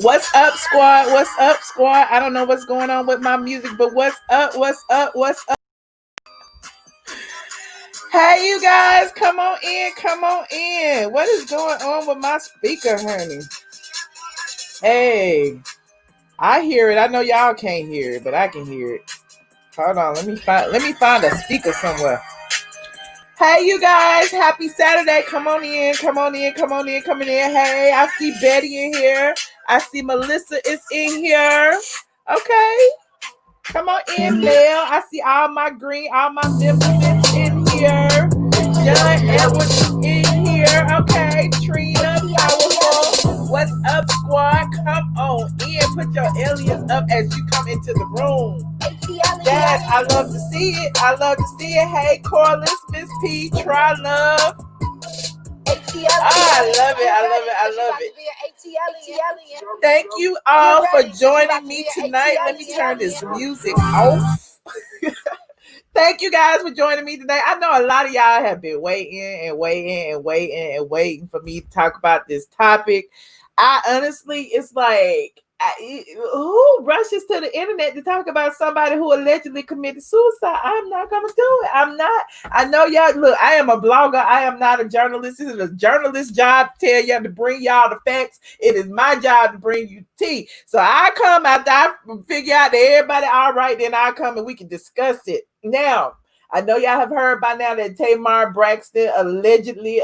What's up, squad? What's up, squad? I don't know what's going on with my music, but what's up? What's up? What's up? Hey, you guys, come on in. Come on in. What is going on with my speaker, honey? Hey, I hear it. I know y'all can't hear it, but I can hear it. Hold on. Let me find a speaker somewhere. Hey, you guys. Happy Saturday. Come on in. Come on in. Come on in. Coming in. Hey, I see Betty in here. I see Melissa is in here. Okay. Come on in, Mel. I see all my members is in here. John Edwards is in here. Okay. Trina, powerful. What's up, squad? Come on in. Put your aliens up as you come into the room. Yes, I love to see it. I love to see it. Hey, Corliss, Miss P, Try Love. I love it. I love it. I love it. Thank you all for joining me tonight. Let me turn this music off. Thank you guys for joining me today. I know a lot of y'all have been waiting for me to talk about this topic. I honestly, it's like, who rushes to the internet to talk about somebody who allegedly committed suicide? I'm not gonna do it. I'm not. I know y'all. Look, I am a blogger. I am not a journalist. This is a journalist's job to tell y'all to bring y'all the facts. It is my job to bring you tea. So I come after I figure out that everybody all right, then I come and we can discuss it. Now, I know y'all have heard by now that Tamar Braxton allegedly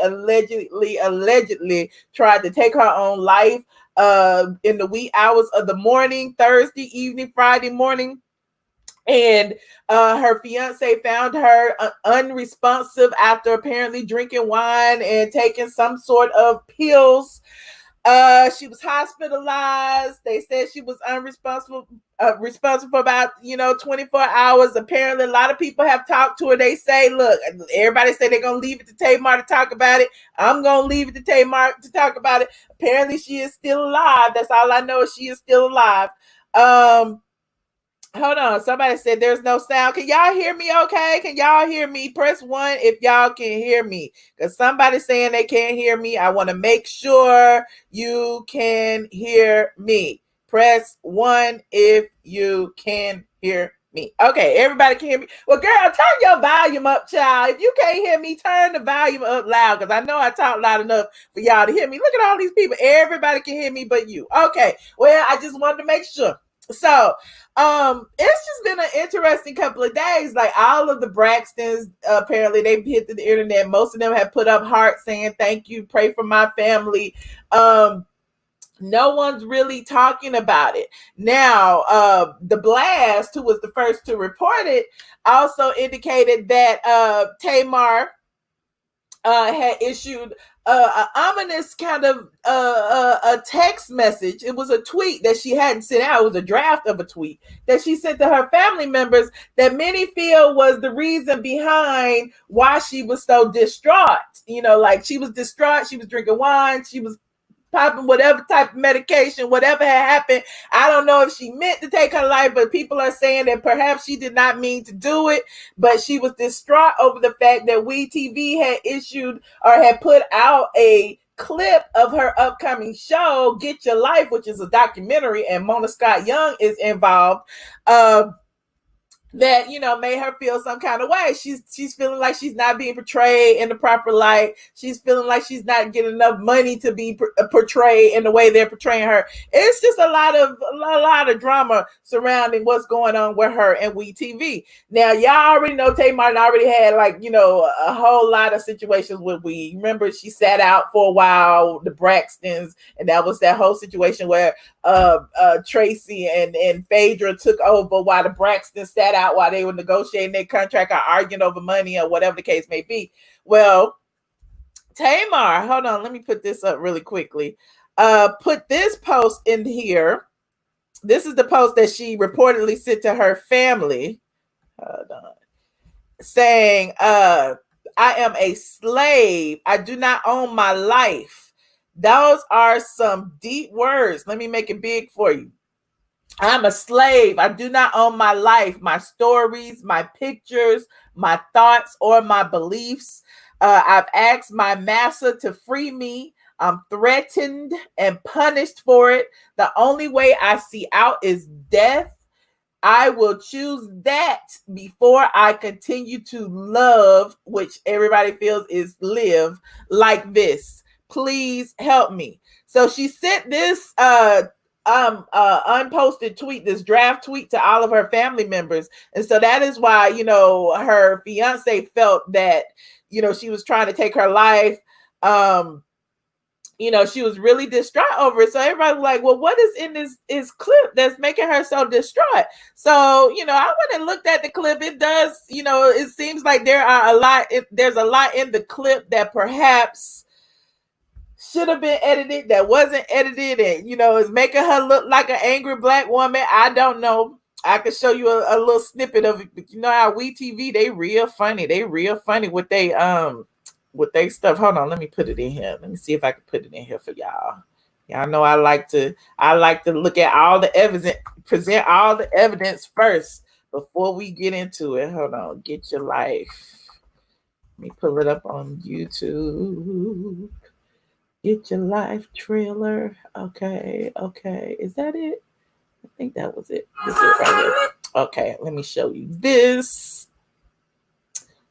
tried to take her own life in the wee hours of the morning, Thursday evening, Friday morning. And her fiance found her unresponsive after apparently drinking wine and taking some sort of pills. She was hospitalized. They said she was responsible for about 24 hours. Apparently, a lot of people have talked to her. They say, look, everybody say they're gonna leave it to Tamar to talk about it. I'm gonna leave it to Tamar to talk about it. Apparently, she is still alive. That's all I know. She is still alive. Hold on. Somebody said there's no sound. Can y'all hear me okay? Can y'all hear me? Press 1 if y'all can hear me. Because somebody's saying they can't hear me. I want to make sure you can hear me. Press 1 if you can hear me. Okay, everybody can hear me. Well, girl, turn your volume up, child. If you can't hear me, turn the volume up loud. Because I know I talk loud enough for y'all to hear me. Look at all these people. Everybody can hear me but you. Okay. Well, I just wanted to make sure. So, it's just been an interesting couple of days. Like all of the Braxtons, apparently they've hit the internet. Most of them have put up hearts saying, thank you, pray for my family. No one's really talking about it. Now, the Blast, who was the first to report it, also indicated that Tamar had issued an ominous kind of a text message. It was a tweet that she hadn't sent out. It was a draft of a tweet that she sent to her family members that many feel was the reason behind why she was so distraught. Like she was distraught. She was drinking wine. She was popping whatever type of medication, whatever had happened. I don't know if she meant to take her life, but people are saying that perhaps she did not mean to do it, but she was distraught over the fact that WeTV had issued or had put out a clip of her upcoming show, Get Your Life, which is a documentary, and Mona Scott Young is involved. That made her feel some kind of way. She's feeling like she's not being portrayed in the proper light. She's feeling like she's not getting enough money to be portrayed in the way they're portraying her. It's just a lot of drama surrounding what's going on with her and WeTV. Now, y'all already know Tamar already had a whole lot of situations with We. Remember, she sat out for a while, the Braxtons, and that was that whole situation where Tracy and Phaedra took over while the Braxtons sat out while they were negotiating their contract or arguing over money or whatever the case may be. Well, Tamar, hold on, let me put this up really quickly. Put this post in here. This is the post that she reportedly sent to her family. Hold on. Saying, I am a slave. I do not own my life. Those are some deep words. Let me make it big for you. I'm a slave. I do not own my life, my stories, my pictures, my thoughts, or my beliefs. I've asked my master to free me. I'm threatened and punished for it. The only way I see out is death. I will choose that before I continue to love, which everybody feels is live like this. Please help me. So she sent this unposted tweet, this draft tweet to all of her family members. And so that is why, her fiance felt that, she was trying to take her life. She was really distraught over it. So everybody was like, well, what is in this clip that's making her so distraught? So, I went and looked at the clip. It does, it seems like there's a lot in the clip that perhaps should have been edited, that wasn't edited, and, is making her look like an angry black woman. I don't know. I could show you a little snippet of it, but you know how WeTV, they real funny. They real funny with they stuff. Hold on, let me put it in here. Let me see if I can put it in here for y'all. Y'all know I like to look at all the evidence, present all the evidence first before we get into it. Hold on, Get Your Life. Let me pull it up on YouTube. Get Your Life trailer. Okay. Is that it? I think that was it. This is it right here. Okay, let me show you this.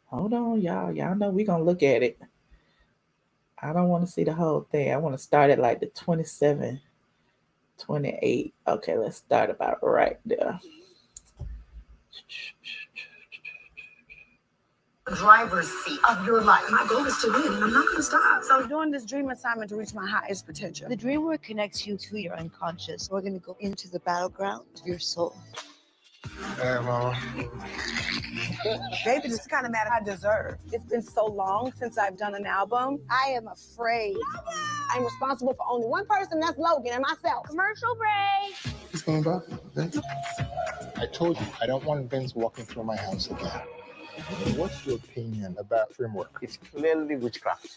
Hold on, y'all. Y'all know we're going to look at it. I don't want to see the whole thing. I want to start at like the 27, 28. Okay, let's start about right there. Driver's seat of your life. My goal is to win, and I'm not going to stop. So I'm doing this dream assignment to reach my highest potential. The dream work connects you to your unconscious. We're going to go into the battleground of your soul. Hey, Mama. Baby, this is the kind of man I deserve. It's been so long since I've done an album. I am afraid. I'm responsible for only one person, that's Logan and myself. Commercial break. What's going on, Vince? I told you, I don't want Vince walking through my house again. What's your opinion about framework? It's clearly witchcraft.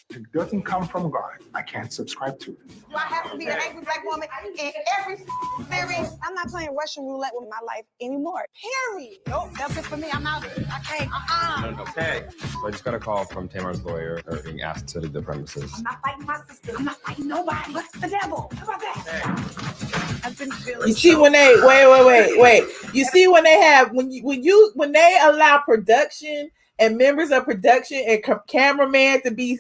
It doesn't come from God. I can't subscribe to it. Do I have to be an angry black woman in every series? I'm not playing Russian roulette with my life anymore. Period. Nope, that's it for me. I'm out. I can't. Okay. So I just got a call from Tamar's lawyer. They're being asked to leave the premises. I'm not fighting my sister. I'm not fighting nobody. What's the devil? How about that? Hey. I've been feeling. You see when they wait. You see when they have when they allow production and members of production and cameraman to be,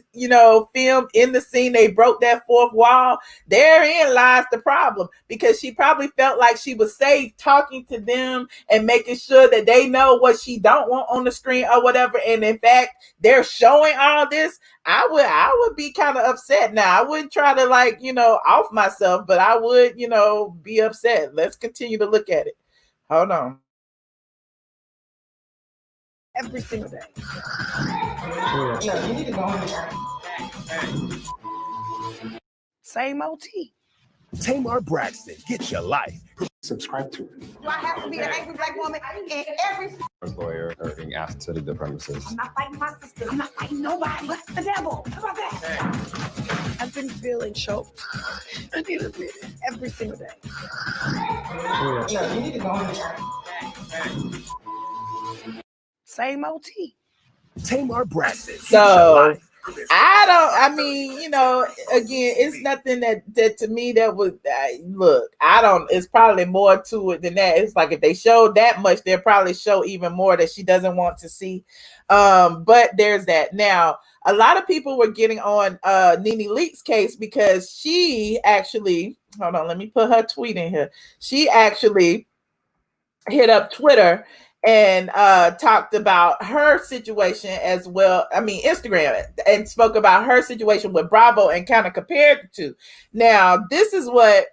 filmed in the scene, they broke that fourth wall. Therein lies the problem, because she probably felt like she was safe talking to them and making sure that they know what she don't want on the screen or whatever. And in fact, they're showing all this. I would be kind of upset. Now, I wouldn't try to off myself, but I would, be upset. Let's continue to look at it. Hold on. Every single day. No, you need to go on there. Same OT. Tamar Braxton, Get Your Life. Subscribe to it. Do I have to be an angry black woman in every Tamar's lawyer. They're being asked to leave the premises. I'm not fighting my sister. I'm not fighting nobody. What's the devil? How about that? Hey. I've been feeling choked. I need a minute. Every single day. No, you need to go on there. Same OT. Tamar Braxton. So again, it's nothing that to me that would it's probably more to it than that. It's like if they showed that much, they'll probably show even more that she doesn't want to see. But there's that. Now, a lot of people were getting on Nene Leakes' case because she actually, hold on, let me put her tweet in here. She actually hit up Twitter and talked about her situation as well. I mean, Instagram, and spoke about her situation with Bravo and kind of compared the two. Now, this is what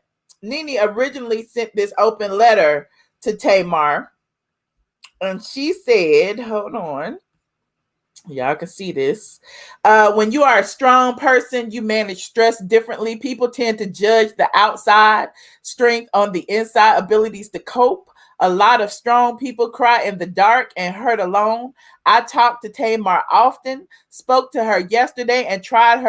Nene originally sent this open letter to Tamar. And she said, hold on. Y'all can see this. When you are a strong person, you manage stress differently. People tend to judge the outside strength on the inside abilities to cope. A lot of strong people cry in the dark and hurt alone. I talked to Tamar often, spoke to her yesterday, and tried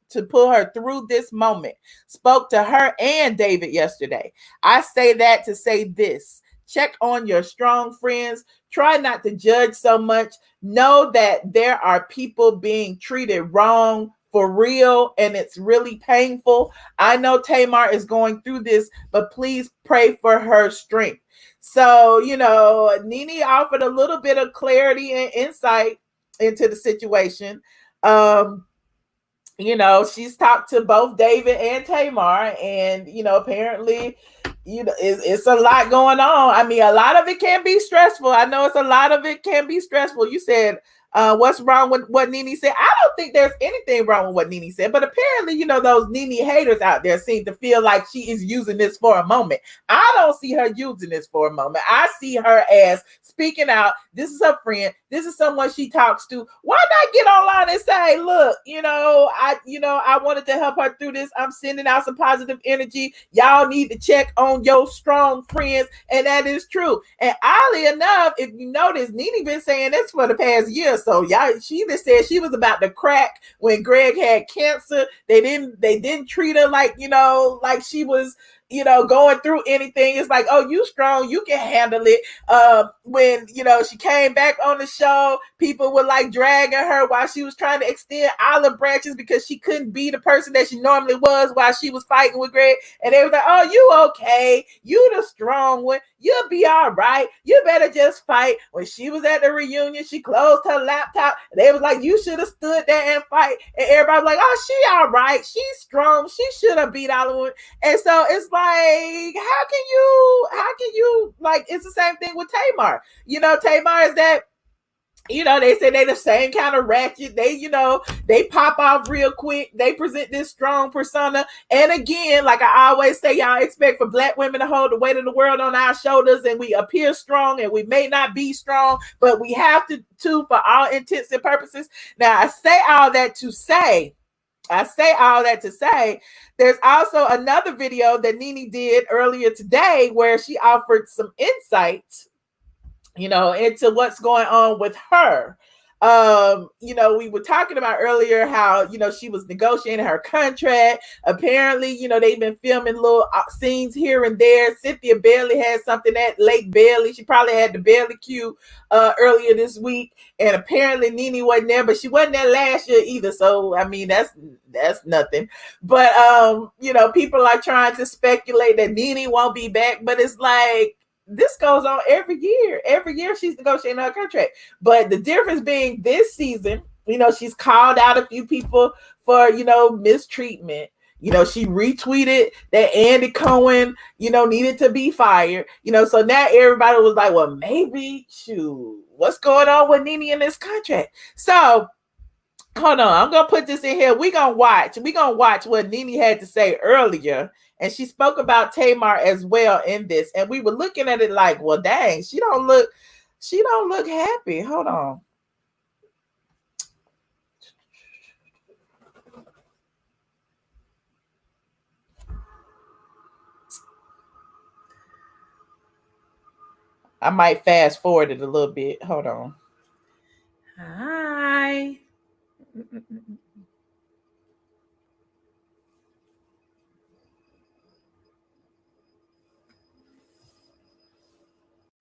to pull her through this moment. Spoke to her and David yesterday. I say that to say this. Check on your strong friends. Try not to judge so much. Know that there are people being treated wrong for real, and it's really painful. I know Tamar is going through this, but please pray for her strength. So, Nene offered a little bit of clarity and insight into the situation. She's talked to both David and Tamar, and apparently, it's a lot going on. I mean, a lot of it can be stressful. I know a lot of it can be stressful. You said, what's wrong with what Nene said? I don't think there's anything wrong with what Nene said, but apparently, those Nene haters out there seem to feel like she is using this for a moment. I don't see her using this for a moment. I see her as speaking out. This is her friend. This is someone she talks to. Why not get online and say, look, I wanted to help her through this. I'm sending out some positive energy. Y'all need to check on your strong friends. And that is true. And oddly enough, if you notice, Nene been saying this for the past year. So she even said she was about to crack when Greg had cancer. They didn't treat her like she was, going through anything. It's like, oh, you strong, you can handle it. When she came back on the show, people were like dragging her while she was trying to extend olive branches because she couldn't be the person that she normally was while she was fighting with Greg. And they was like, oh, you okay, you the strong one, you'll be all right, you better just fight. When she was at the reunion, she closed her laptop, and they was like, you should have stood there and fight. And everybody was like, oh, she all right, she's strong, she should have beat Oliver. And so it's like, how can you like, it's the same thing with Tamar. Tamar is that, they say they the same kind of ratchet. They pop off real quick. They present this strong persona. And again, like I always say, y'all expect for Black women to hold the weight of the world on our shoulders, and we appear strong, and we may not be strong, but we have to for all intents and purposes. Now, I say all that to say, there's also another video that Nene did earlier today where she offered some insights, into what's going on with her. We were talking about earlier how, she was negotiating her contract. Apparently, they've been filming little scenes here and there. Cynthia Bailey had something at Lake Bailey. She probably had the Bailey Q earlier this week. And apparently Nene wasn't there, but she wasn't there last year either. So, I mean, that's nothing. But, people are trying to speculate that Nene won't be back, but it's like, this goes on every year. Every year she's negotiating her contract. But the difference being this season, she's called out a few people for, mistreatment. She retweeted that Andy Cohen, needed to be fired. So now everybody was like, well, maybe, shoot, what's going on with Nene in this contract? So hold on, I'm gonna put this in here. We're gonna watch what Nene had to say earlier. And she spoke about Tamar as well in this. And we were looking at it like, well, dang, she don't look happy. Hold on. I might fast forward it a little bit. Hold on. Hi.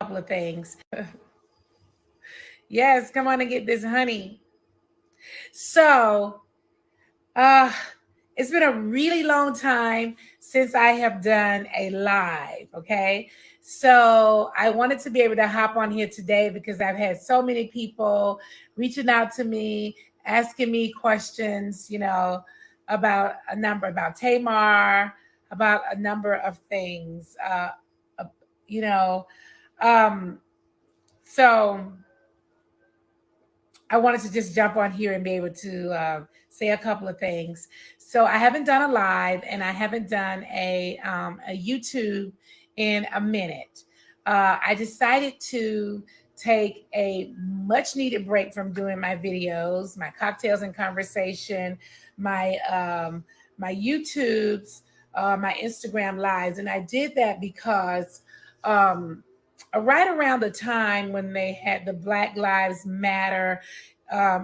Couple of things. Yes, come on and get this honey. So, it's been a really long time since I have done a live, okay? So I wanted to be able to hop on here today because I've had so many people reaching out to me, asking me questions, about Tamar, about a number of things, so I wanted to just jump on here and be able to say a couple of things. So I haven't done a live and I haven't done a YouTube in a minute. I decided to take a much needed break from doing my videos, my cocktails and conversation, my YouTubes, my Instagram lives. And I did that because right around the time when they had the Black Lives Matter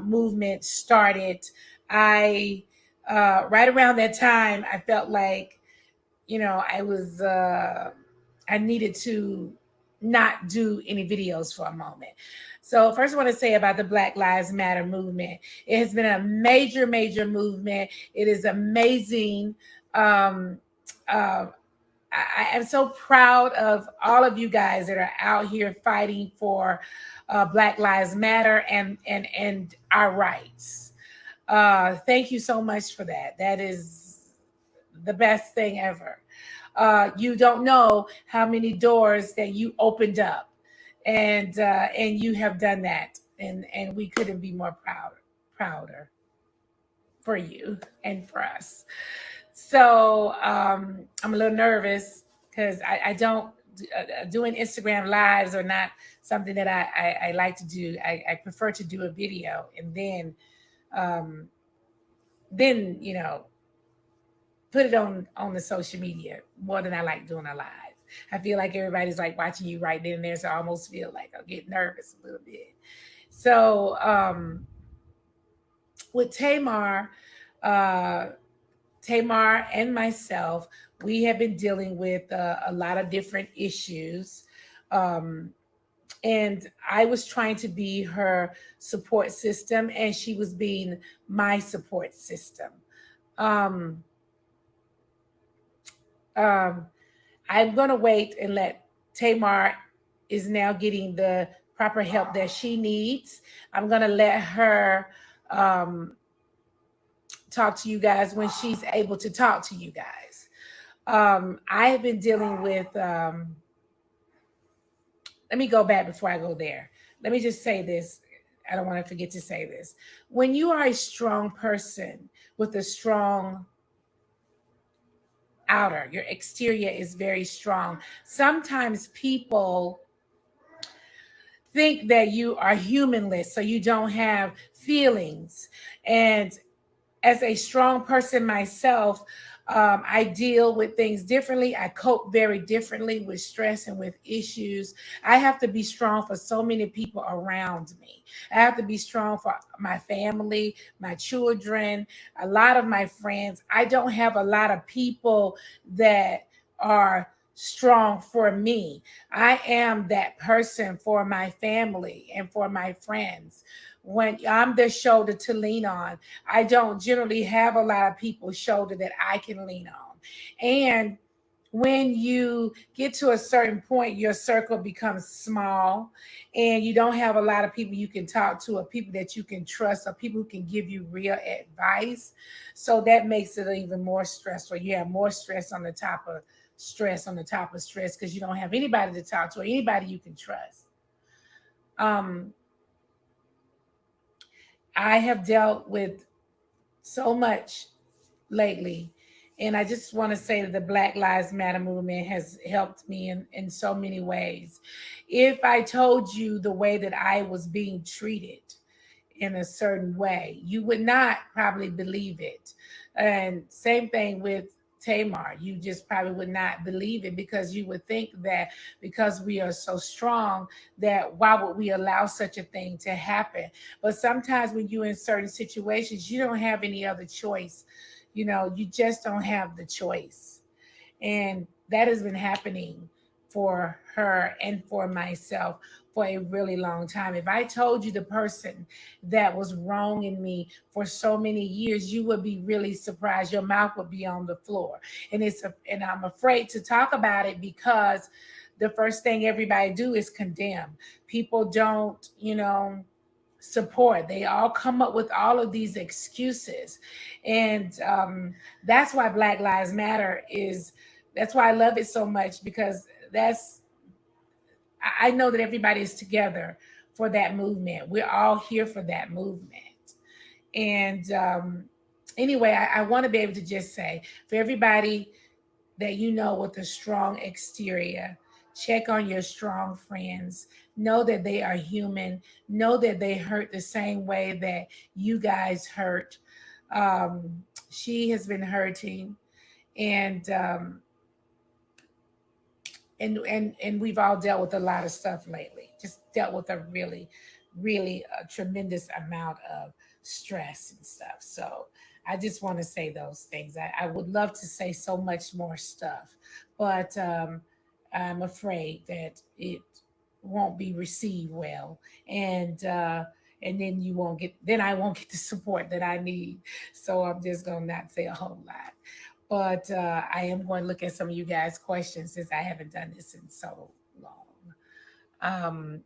movement started, I right around that time I felt like, you know, I needed to not do any videos for a moment. So first I want to say about the Black Lives Matter movement. It has been a major, major movement. It is amazing. Um, uh, I am so proud of all of you guys that are out here fighting for Black Lives Matter and our rights. Thank you so much for that. That is the best thing ever. You don't know how many doors that you opened up, and you have done that, and we couldn't be more prouder for you and for us. So I'm a little nervous because I don't doing Instagram lives are not something that I like to do. I prefer to do a video and um, then you know put it on the social media more than I like doing a live. I feel like everybody's like watching you right then and there, so I almost feel like I'll get nervous a little bit. So with uh, Tamar and myself, we have been dealing with a lot of different issues. Um, and I was trying to be her support system, and she was being my support system. Um, um, I'm going to wait and let Tamar is now getting the proper help that she needs. I'm going to let her um, talk to you guys when she's able to talk to you guys. I have been dealing with, let me go back before I go there. Let me just say this. I don't want to forget to say this. When you are a strong person with a strong outer, your exterior is very strong. Sometimes people think that you are humanless, so you don't have feelings. And as a strong person myself, I deal with things differently. I cope very differently with stress and with issues. I have to be strong for so many people around me. I have to be strong for my family, my children, a lot of my friends. I don't have a lot of people that are strong for me. I am that person for my family and for my friends. When I'm the shoulder to lean on, I don't generally have a lot of people's shoulder that I can lean on. And when you get to a certain point, your circle becomes small and you don't have a lot of people you can talk to or people that you can trust or people who can give you real advice. So that makes it even more stressful. You have more stress on the top of stress on the top of stress because you don't have anybody to talk to or anybody you can trust. I have dealt with so much lately. And I just want to say that the Black Lives Matter movement has helped me in so many ways. If I told you the way that I was being treated in a certain way, you would not probably believe it. And same thing with Tamar. You just probably would not believe it because you would think that because we are so strong, that why would we allow such a thing to happen? But sometimes when you're in certain situations, you don't have any other choice. You know, you just don't have the choice. And that has been happening for her and for myself for a really long time. If I told you the person that was wrong in me for so many years, you would be really surprised. Your mouth would be on the floor. And I'm afraid to talk about it because the first thing everybody do is condemn. People don't, support. They all come up with all of these excuses. And that's why Black Lives Matter that's why I love it so much because I know that everybody is together for that movement. We're all here for that movement. And anyway, I want to be able to just say for everybody that you know with a strong exterior, check on your strong friends. Know that they are human. Know that they hurt the same way that you guys hurt. She has been hurting. And and we've all dealt with a lot of stuff lately. Just dealt with a really a tremendous amount of stress and stuff. So I just want to say those things. I would love to say so much more stuff, but I'm afraid that it won't be received well, and then you won't get then I won't get the support that I need. So I'm just gonna not say a whole lot. But I am going to look at some of you guys' questions since I haven't done this in so long.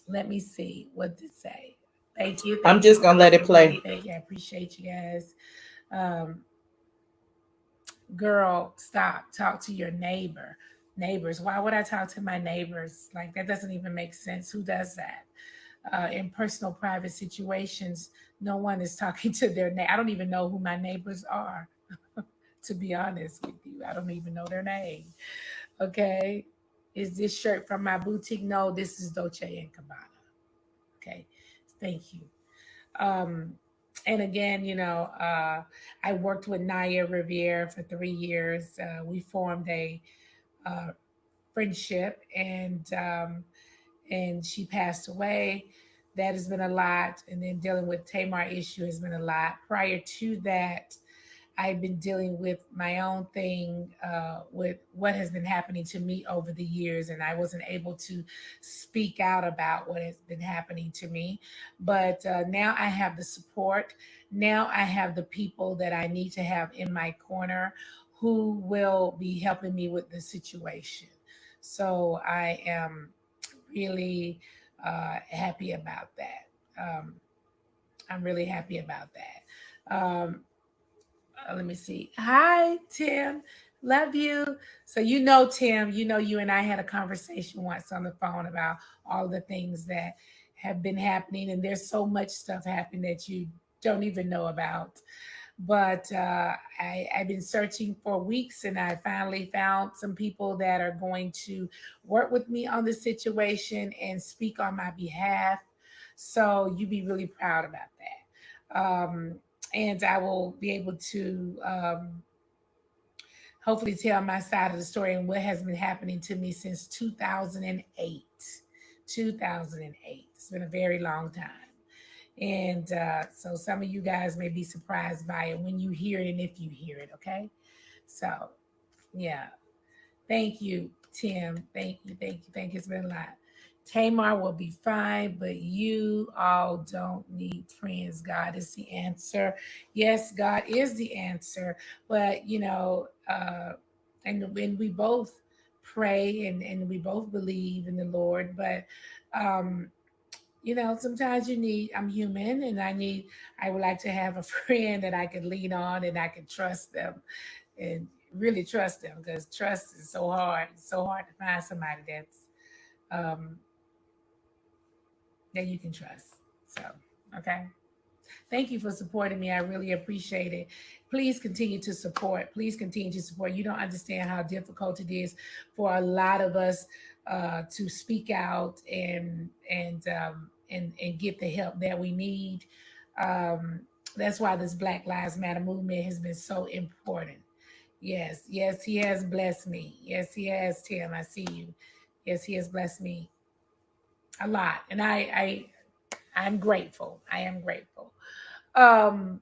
Let me see what to say. Thank you. I'm just gonna let it play. Thank you. I appreciate you guys. Girl, stop. Talk to your neighbors. Why would I talk to my neighbors? Like, that doesn't even make sense. Who does that? In personal, private situations, no one is talking to their neighbor. I don't even know who my neighbors are. To be honest with you, I don't even know their name. Okay. Is this shirt from my boutique? No, this is Dolce and Gabbana. Okay. Thank you. And again, I worked with Naya Riviere for 3 years. We formed a friendship, and she passed away. That has been a lot. And then dealing with Tamar issue has been a lot. Prior to that, I've been dealing with my own thing, with what has been happening to me over the years, and I wasn't able to speak out about what has been happening to me. But now I have the support. Now I have the people that I need to have in my corner who will be helping me with the situation. So I am really happy about that. I'm really happy about that. Let me see. Hi, Tim. Love you. So Tim, you and I had a conversation once on the phone about all the things that have been happening, and there's so much stuff happening that you don't even know about. But I've been searching for weeks, and I finally found some people that are going to work with me on the situation and speak on my behalf. So you be really proud about that. And I will be able to hopefully tell my side of the story and what has been happening to me since 2008. 2008. It's been a very long time. And so some of you guys may be surprised by it when you hear it and if you hear it, okay? So, yeah. Thank you, Tim. Thank you. It's been a lot. Tamar will be fine, but you all don't need friends. God is the answer. Yes, God is the answer. But, and when we both pray and we both believe in the Lord, but, sometimes I'm human, and I would like to have a friend that I could lean on and I can trust them and really trust them, because trust is so hard. It's so hard to find somebody that you can trust. So, okay. Thank you for supporting me. I really appreciate it. Please continue to support. You don't understand how difficult it is for a lot of us to speak out and get the help that we need. That's why this Black Lives Matter movement has been so important. Yes, he has blessed me. Yes, he has, Tim. I see you. Yes, he has blessed me a lot, and I'm grateful. I am grateful. Let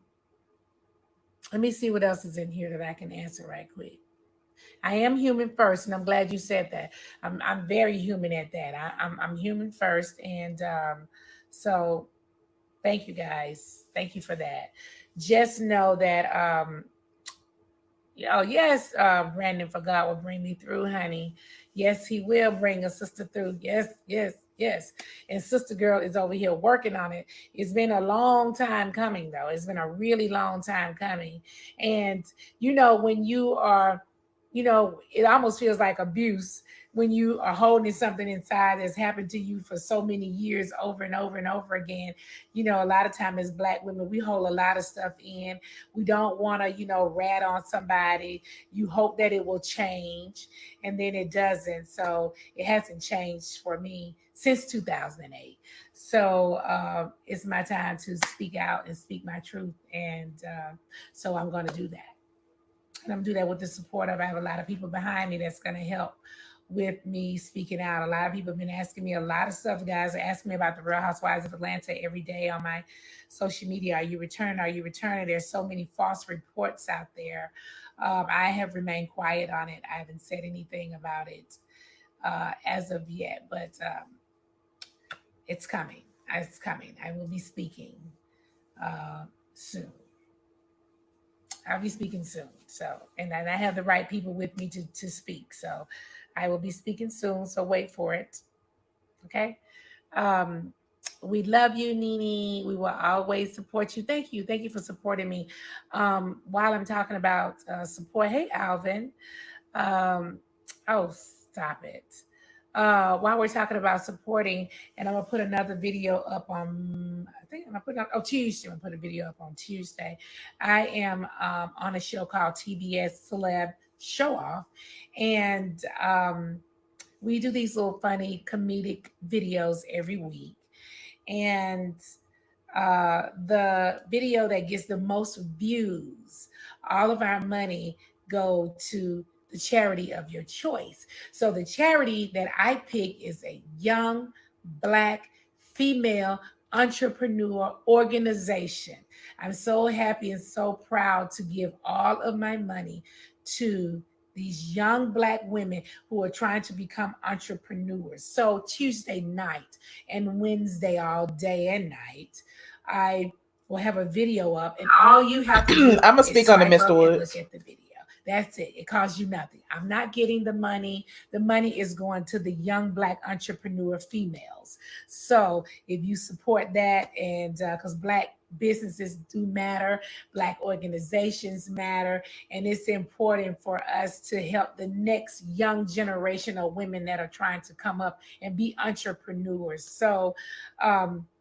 me see what else is in here that I can answer right quick. I am human first, and I'm glad you said that. I'm very human at that. I'm human first, and so thank you guys. Thank you for that. Just know that oh yes, Brandon, for God will bring me through, honey. Yes, he will bring a sister through. Yes. And Sister Girl is over here working on it. It's been a long time coming, though. It's been a really long time coming. And when you are, it almost feels like abuse when you are holding something inside that's happened to you for so many years over and over and over again. A lot of time as Black women, we hold a lot of stuff in. We don't want to, rat on somebody. You hope that it will change, and then it doesn't. So it hasn't changed for me since 2008. So it's my time to speak out and speak my truth. And so I'm going to do that. And I'm going to do that with the support of, I have a lot of people behind me that's going to help with me speaking out. A lot of people have been asking me a lot of stuff. Guys are asking me about the Real Housewives of Atlanta every day on my social media. Are you returning? Are you returning? There's so many false reports out there. I have remained quiet on it. I haven't said anything about it as of yet, but it's coming. It's coming. I will be speaking soon. I'll be speaking soon. So, and I have the right people with me to speak. So I will be speaking soon. So wait for it. Okay. We love you, Nene. We will always support you. Thank you. Thank you for supporting me. While I'm talking about support, hey, Alvin. Oh, stop it. While we're talking about supporting, and I'm gonna put another video up on, I think I'm gonna put it on Tuesday. I'm gonna put a video up on Tuesday. I am on a show called TBS Celeb Show Off, and we do these little funny comedic videos every week. And the video that gets the most views, all of our money go to the charity of your choice. So the charity that I pick is a young Black female entrepreneur organization. I'm so happy and so proud to give all of my money to these young Black women who are trying to become entrepreneurs. So Tuesday night and Wednesday all day and night, I will have a video up, and all you have to do I'm gonna speak on it, Mr. Woods. look at the video. That's it. It costs you nothing. I'm not getting the money. The money is going to the young Black entrepreneur females. So if you support that, and because Black businesses do matter, Black organizations matter, and it's important for us to help the next young generation of women that are trying to come up and be entrepreneurs. So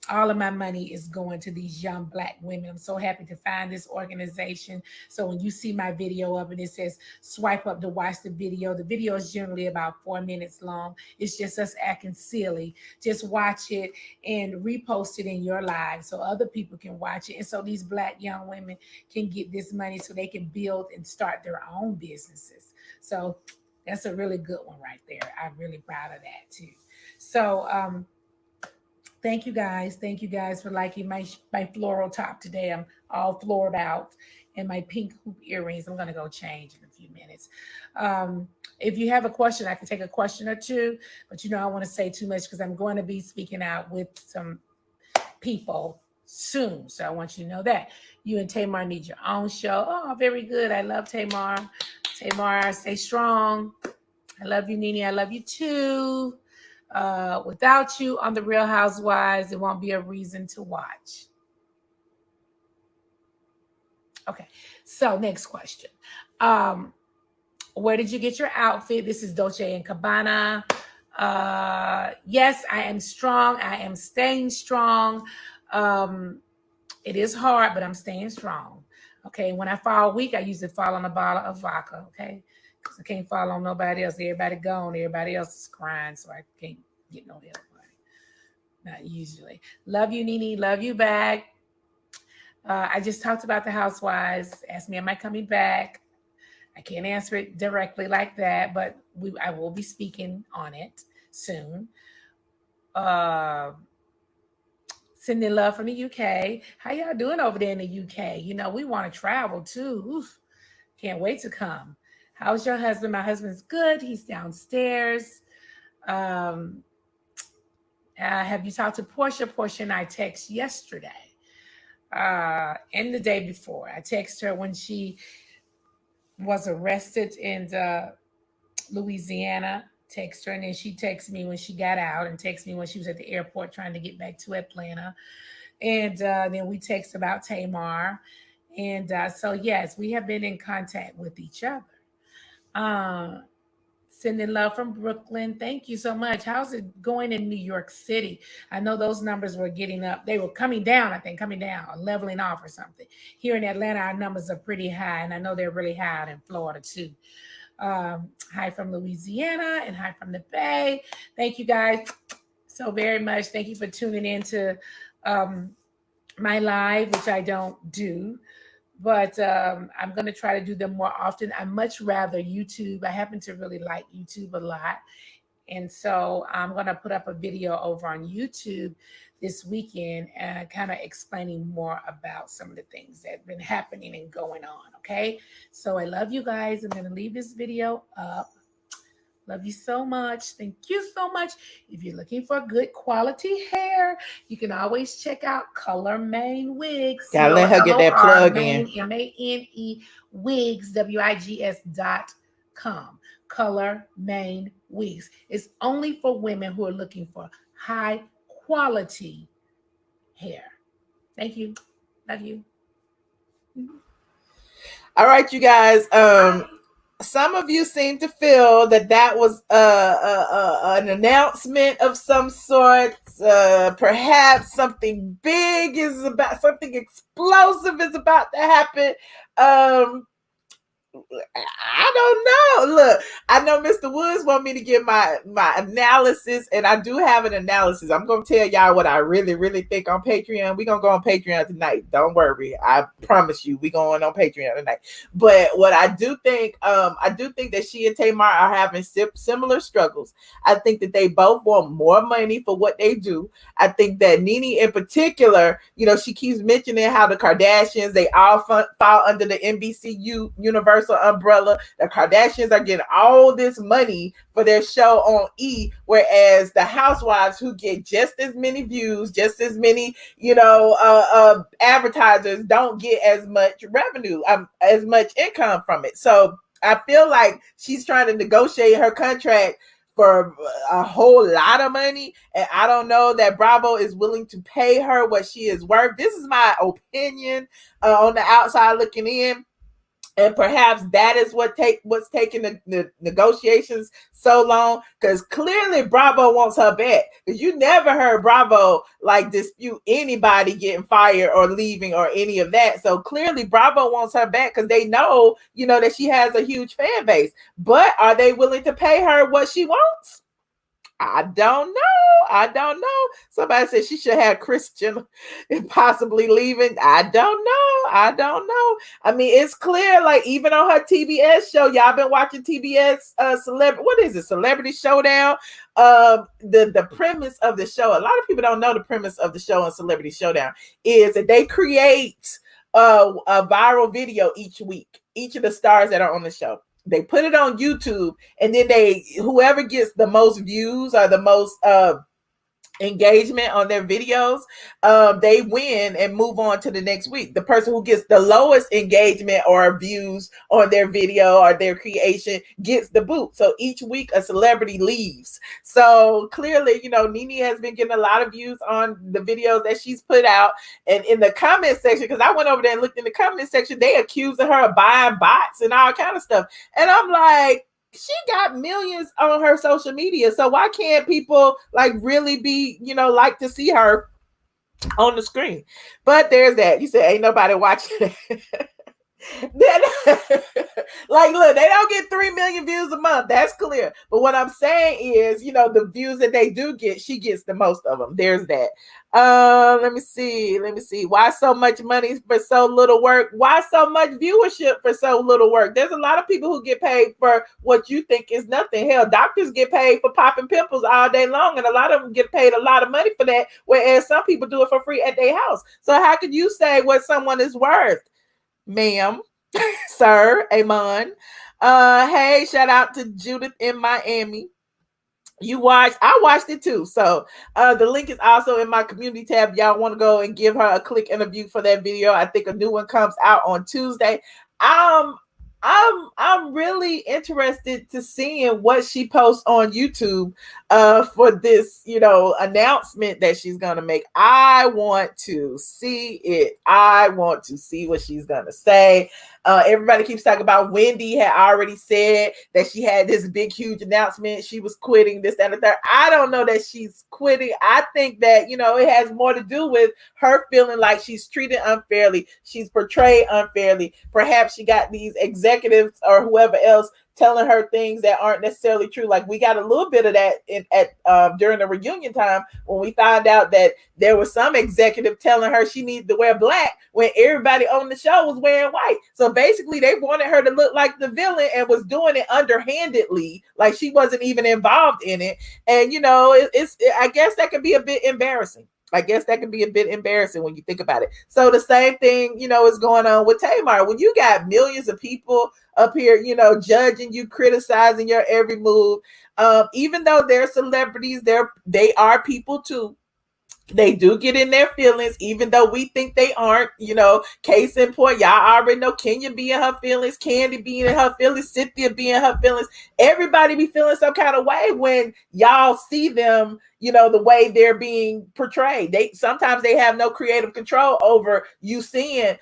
all of my money is going to these young Black women. I'm so happy to find this organization. So when you see my video up and it says swipe up to watch the video is generally about 4 minutes long. It's just us acting silly. Just watch it and repost it in your live so other people can watch it. And so these Black young women can get this money so they can build and start their own businesses. So that's a really good one right there. I'm really proud of that too. So thank you guys. Thank you guys for liking my floral top today. I'm all flored out, and my pink hoop earrings. I'm going to go change in a few minutes. If you have a question, I can take a question or two, but I want to say too much because I'm going to be speaking out with some people soon. So I want you to know that. You and Tamar need your own show. Oh, very good. I love Tamar. Tamar, stay strong. I love you, Nene. I love you too. Without you on the Real Housewives, there won't be a reason to watch. Okay, so next question. Where did you get your outfit? This is Dolce & Gabbana. Yes, I am strong. I am staying strong. It is hard, but I'm staying strong. Okay, when I fall weak, I usually fall on a bottle of vodka, okay? Because I can't fall on nobody else. Everybody gone. Everybody else is crying, so I can't get no help. Not usually. Love you, Nene. Love you back. I just talked about the Housewives. Asked me, am I coming back? I can't answer it directly like that, but I will be speaking on it soon. Sending love from the UK. How y'all doing over there in the UK? We want to travel too. Oof. Can't wait to come. How's your husband? My husband's good. He's downstairs. Have you talked to Portia? Portia and I text yesterday and the day before. I texted her when she was arrested in Louisiana. Text her, and then she texted me when she got out, and texted me when she was at the airport trying to get back to Atlanta. And then we text about Tamar. And so, yes, we have been in contact with each other. Sending love from Brooklyn. Thank you so much. How's it going in New York City? I know those numbers were getting up. They were coming down, or leveling off or something. Here in Atlanta, our numbers are pretty high, and I know they're really high out in Florida too. Hi from Louisiana and hi from the Bay. Thank you guys so very much. Thank you for tuning in to my live, which I don't do, but I'm going to try to do them more often. I much rather YouTube. I happen to really like YouTube a lot. And so I'm going to put up a video over on YouTube this weekend, kind of explaining more about some of the things that have been happening and going on. Okay. So I love you guys. I'm going to leave this video up. Love you so much. Thank you so much. If you're looking for good quality hair, you can always check out Color Maine Wigs. Gotta let her get that plug in. Mane Wigs, WIGS.com. Color Maine Wigs. It's only for women who are looking for high quality hair. Thank you. Love you. All right, you guys. Some of you seem to feel that was an announcement of some sort. Perhaps something big is about, something explosive is about to happen. I don't know. Look, I know Mr. Woods want me to give my analysis, and I do have an analysis. I'm going to tell y'all what I really think on Patreon. We're going to go on Patreon tonight. Don't worry. I promise you, we're going on Patreon tonight. But what I do think that she and Tamar are having similar struggles. I think that they both want more money for what they do. I think that Nene in particular, you know, she keeps mentioning how the Kardashians, they all fall under the NBCU Universal umbrella. The Kardashians are getting all this money for their show on E, whereas the housewives, who get just as many views, just as many, you know, advertisers, don't get as much revenue, as much income from it. So I feel like she's trying to negotiate her contract for a whole lot of money, and I don't know that Bravo is willing to pay her what she is worth. This is my opinion on the outside looking in. And perhaps that is what's taking the negotiations so long, because clearly Bravo wants her back. Because you never heard Bravo like dispute anybody getting fired or leaving or any of that. So clearly Bravo wants her back because they know, you know, that she has a huge fan base. But are they willing to pay her what she wants? I don't know. Somebody said she should have Christian possibly leaving. I don't know. I mean, it's clear, like even on her TBS show, y'all been watching TBS Celebrity Showdown. The premise of the show, a lot of people don't know the premise of the show on Celebrity Showdown, is that they create a viral video each week, each of the stars that are on the show. They put it on YouTube, and then whoever gets the most views or the most engagement on their videos, they win and move on to the next week. The person who gets the lowest engagement or views on their video or their creation gets the boot. So each week a celebrity leaves. So clearly, you know, Nene has been getting a lot of views on the videos that she's put out. And in the comment section, because I went over there and looked in the comment section, they accusing her of buying bots and all kind of stuff. And I'm like, she got millions on her social media, so why can't people like really be, you know, like to see her on the screen? But there's that. You said ain't nobody watching it. Like, look, they don't get 3 million views a month. That's clear. But what I'm saying is, you know, the views that they do get, she gets the most of them. There's that. Let me see. Why so much money for so little work? Why so much viewership for so little work? There's a lot of people who get paid for what you think is nothing. Hell, doctors get paid for popping pimples all day long, and a lot of them get paid a lot of money for that, whereas some people do it for free at their house. So how could you say what someone is worth, ma'am, sir, Amon? Hey, shout out to Judith in Miami. I watched it too. So the link is also in my community tab. Y'all want to go and give her a click and a view for that video. I think a new one comes out on Tuesday. I'm really interested to seeing what she posts on YouTube for this, you know, announcement that she's gonna make. I want to see it. I want to see what she's gonna say. Everybody keeps talking about Wendy had already said that she had this big, huge announcement. She was quitting this, that, and the third. I don't know that she's quitting. I think that, you know, it has more to do with her feeling like she's treated unfairly. She's portrayed unfairly. Perhaps she got these executives or whoever else telling her things that aren't necessarily true. Like we got a little bit of that during the reunion time when we found out that there was some executive telling her she needed to wear black when everybody on the show was wearing white. So basically they wanted her to look like the villain and was doing it underhandedly, like she wasn't even involved in it. And I guess that could be a bit embarrassing. I guess that can be a bit embarrassing when you think about it. So the same thing, is going on with Tamar. When you got millions of people up here, judging you, criticizing your every move, even though they're celebrities, they are people too. They do get in their feelings, even though we think they aren't. Case in point, y'all already know Kenya be in her feelings, Candy being in her feelings, Cynthia being in her feelings. Everybody be feeling some kind of way when y'all see them, the way they're being portrayed. Sometimes they have no creative control over you seeing,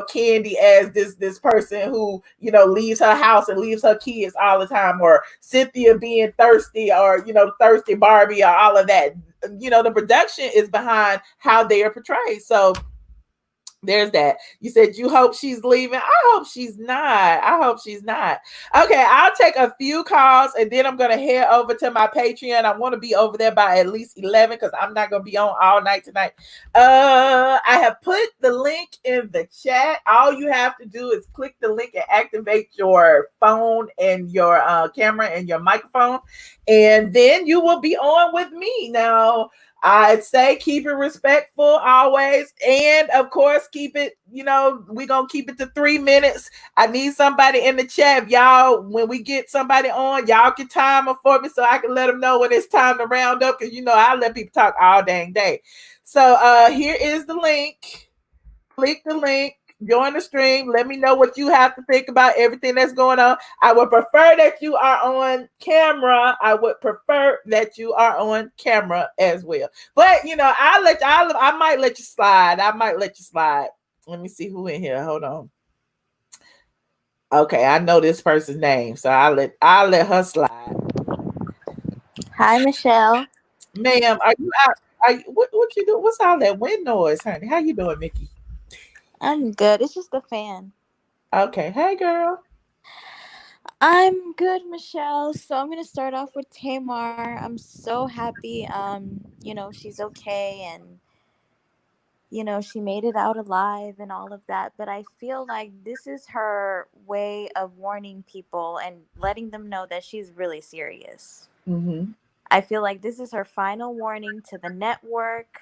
Candy as this person who, leaves her house and leaves her kids all the time, or Cynthia being thirsty, or, thirsty Barbie, or all of that. The production is behind how they are portrayed. So there's that. You said you hope she's leaving. I hope she's not. Okay, I'll take a few calls and then I'm going to head over to my Patreon. I want to be over there by at least 11 because I'm not going to be on all night tonight. I have put the link in the chat. All you have to do is click the link and activate your phone and your camera and your microphone. And then you will be on with me. Now, I'd say keep it respectful always. And of course, keep it, we're going to keep it to 3 minutes. I need somebody in the chat. Y'all, when we get somebody on, y'all can time it for me so I can let them know when it's time to round up. Because, I let people talk all dang day. So here is the link. Click the link. Join the stream. Let me know what you have to think about everything that's going on. I would prefer that you are on camera. I as well. But I might let you slide. Let me see who in here. Hold on. Okay, I know this person's name, so I'll let her slide. Hi, Michelle. Ma'am, are you out? What you doing? What's all that wind noise, honey? How you doing, Mickey? I'm good. It's just a fan. Okay. Hey, girl. I'm good, Michelle. So I'm gonna start off with Tamar. I'm so happy. She's okay, and she made it out alive and all of that. But I feel like this is her way of warning people and letting them know that she's really serious. Mm-hmm. I feel like this is her final warning to the network,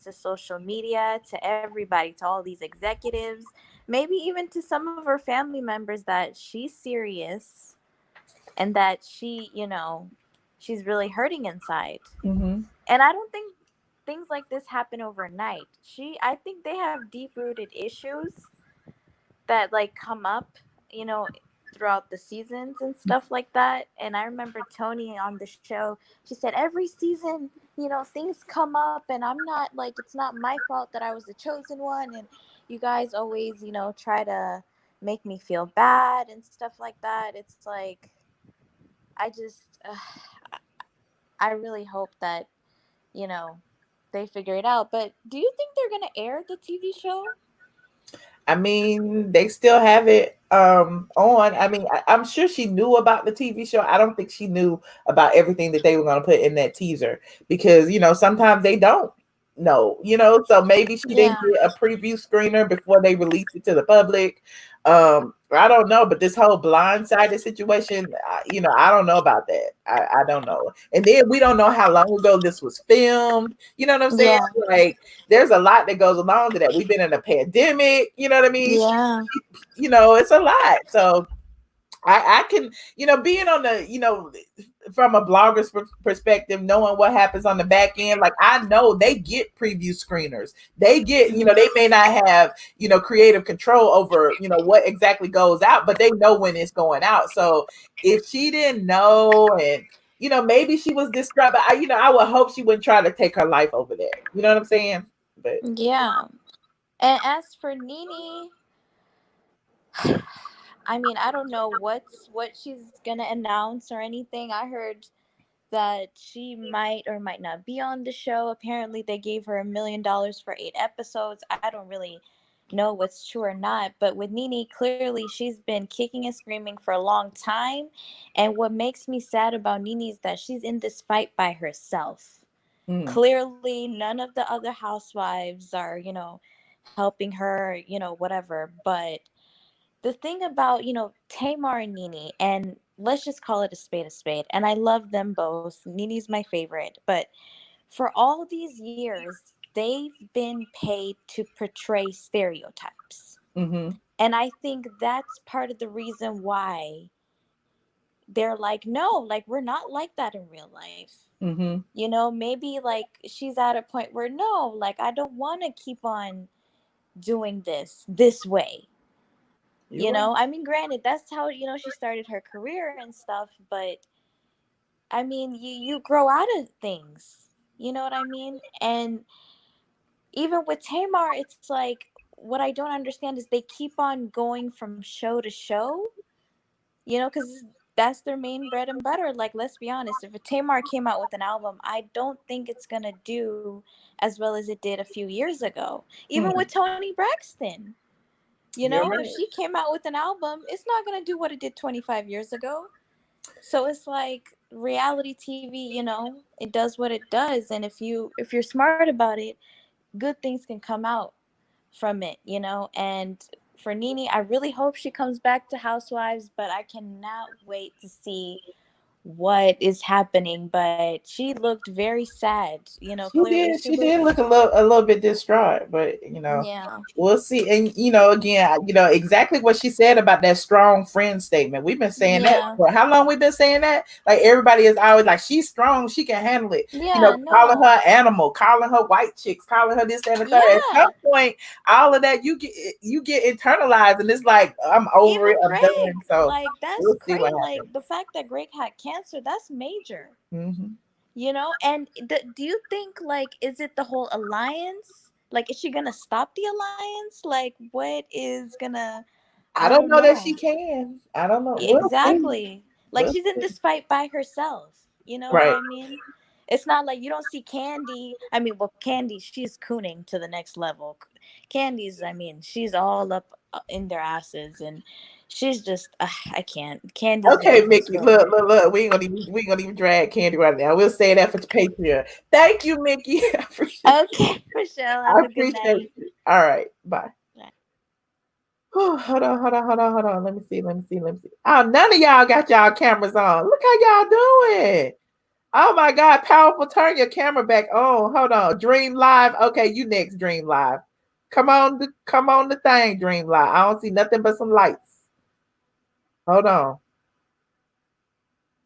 to social media, to everybody, to all these executives, maybe even to some of her family members, that she's serious and that she's really hurting inside. Mm-hmm. And I don't think things like this happen overnight. I think they have deep-rooted issues that come up, throughout the seasons and stuff like that. And I remember Tony on the show, she said every season, things come up, and I'm not it's not my fault that I was the chosen one, and you guys always, try to make me feel bad and stuff like that. It's like, I just I really hope that they figure it out. But do you think they're gonna air the TV show? I mean, they still have it on. I mean, I'm sure she knew about the TV show. I don't think she knew about everything that they were going to put in that teaser because, sometimes they don't know, so maybe she didn't get a preview screener before they released it to the public. I don't know, but this whole blindsided situation, I don't know about that. I don't know. And then we don't know how long ago this was filmed. You know what I'm saying? Yeah. Like, there's a lot that goes along to that. We've been in a pandemic, you know what I mean? Yeah. It's a lot. So I can, being on the, from a blogger's perspective, knowing what happens on the back end, like I know they get preview screeners. They get, they may not have, creative control over, what exactly goes out, but they know when it's going out. So if she didn't know and, maybe she was distraught, but I would hope she wouldn't try to take her life over that. You know what I'm saying? But yeah. And as for Nene, I mean, I don't know what she's gonna announce or anything. I heard that she might or might not be on the show. Apparently, they gave her $1 million for 8 episodes. I don't really know what's true or not. But with Nene, clearly she's been kicking and screaming for a long time. And what makes me sad about Nene is that she's in this fight by herself. Clearly, none of the other housewives are, helping her, whatever. But the thing about, Tamar and Nene, and let's just call it a spade, and I love them both. Nene's my favorite, but for all these years, they've been paid to portray stereotypes. Mm-hmm. And I think that's part of the reason why they're like, no, like, we're not like that in real life. Mm-hmm. Maybe like she's at a point where, no, like, I don't want to keep on doing this way. I mean, granted, that's how, she started her career and stuff, but I mean, you grow out of things. You know what I mean? And even with Tamar, it's like, what I don't understand is they keep on going from show to show, because that's their main bread and butter. Like, let's be honest, if a Tamar came out with an album, I don't think it's going to do as well as it did a few years ago. Even with Toni Braxton, if she came out with an album, it's not going to do what it did 25 years ago. So it's like reality TV, it does what it does. And if you're smart about it, good things can come out from it, and for Nene, I really hope she comes back to Housewives, but I cannot wait to see what is happening. But she looked very sad, clearly She did look a little bit distraught, but yeah, we'll see. And again, exactly what she said about that strong friend statement. We've been saying that yeah, for how long? We've been saying that. Like, everybody is always like, she's strong, she can handle it. yeah, Calling no, her animal, calling her white chicks, calling her this, that, and the third. At yeah. some point, all of that you get internalized, and it's like, I'm over Even it. I'm done. Greg, So like, that's we'll see crazy. what Like, happens. the fact that Greg had cancer, that's major. Mm-hmm. And do you think, like, is it the whole alliance? Like, is she gonna stop the alliance? Like, what is gonna, I I don't don't know that know. she can. I don't know. We'll see. Exactly. Like, We'll she's in see. this fight by herself. You know what Right. I mean? It's not like you don't see Candy. I mean, well, Candy, she's cooning to the next level. Candy's, I mean, she's all up in their asses, and she's just, I can't. Candy's a Okay, different Mickey. story. Look. We ain't gonna even drag Candy right now. We'll say that for Patreon. Thank you, Mickey. I appreciate. Okay, Michelle, I have a good appreciate night. you. All right. Bye. Bye. Hold on. Let me see. Oh, none of y'all got y'all cameras on. Look how y'all doing. Oh my God, powerful. Turn your camera back on. Hold on. Dream Live. Okay, you next, Dream Live. Come on the thing, Dream Live. I don't see nothing but some lights. Hold on.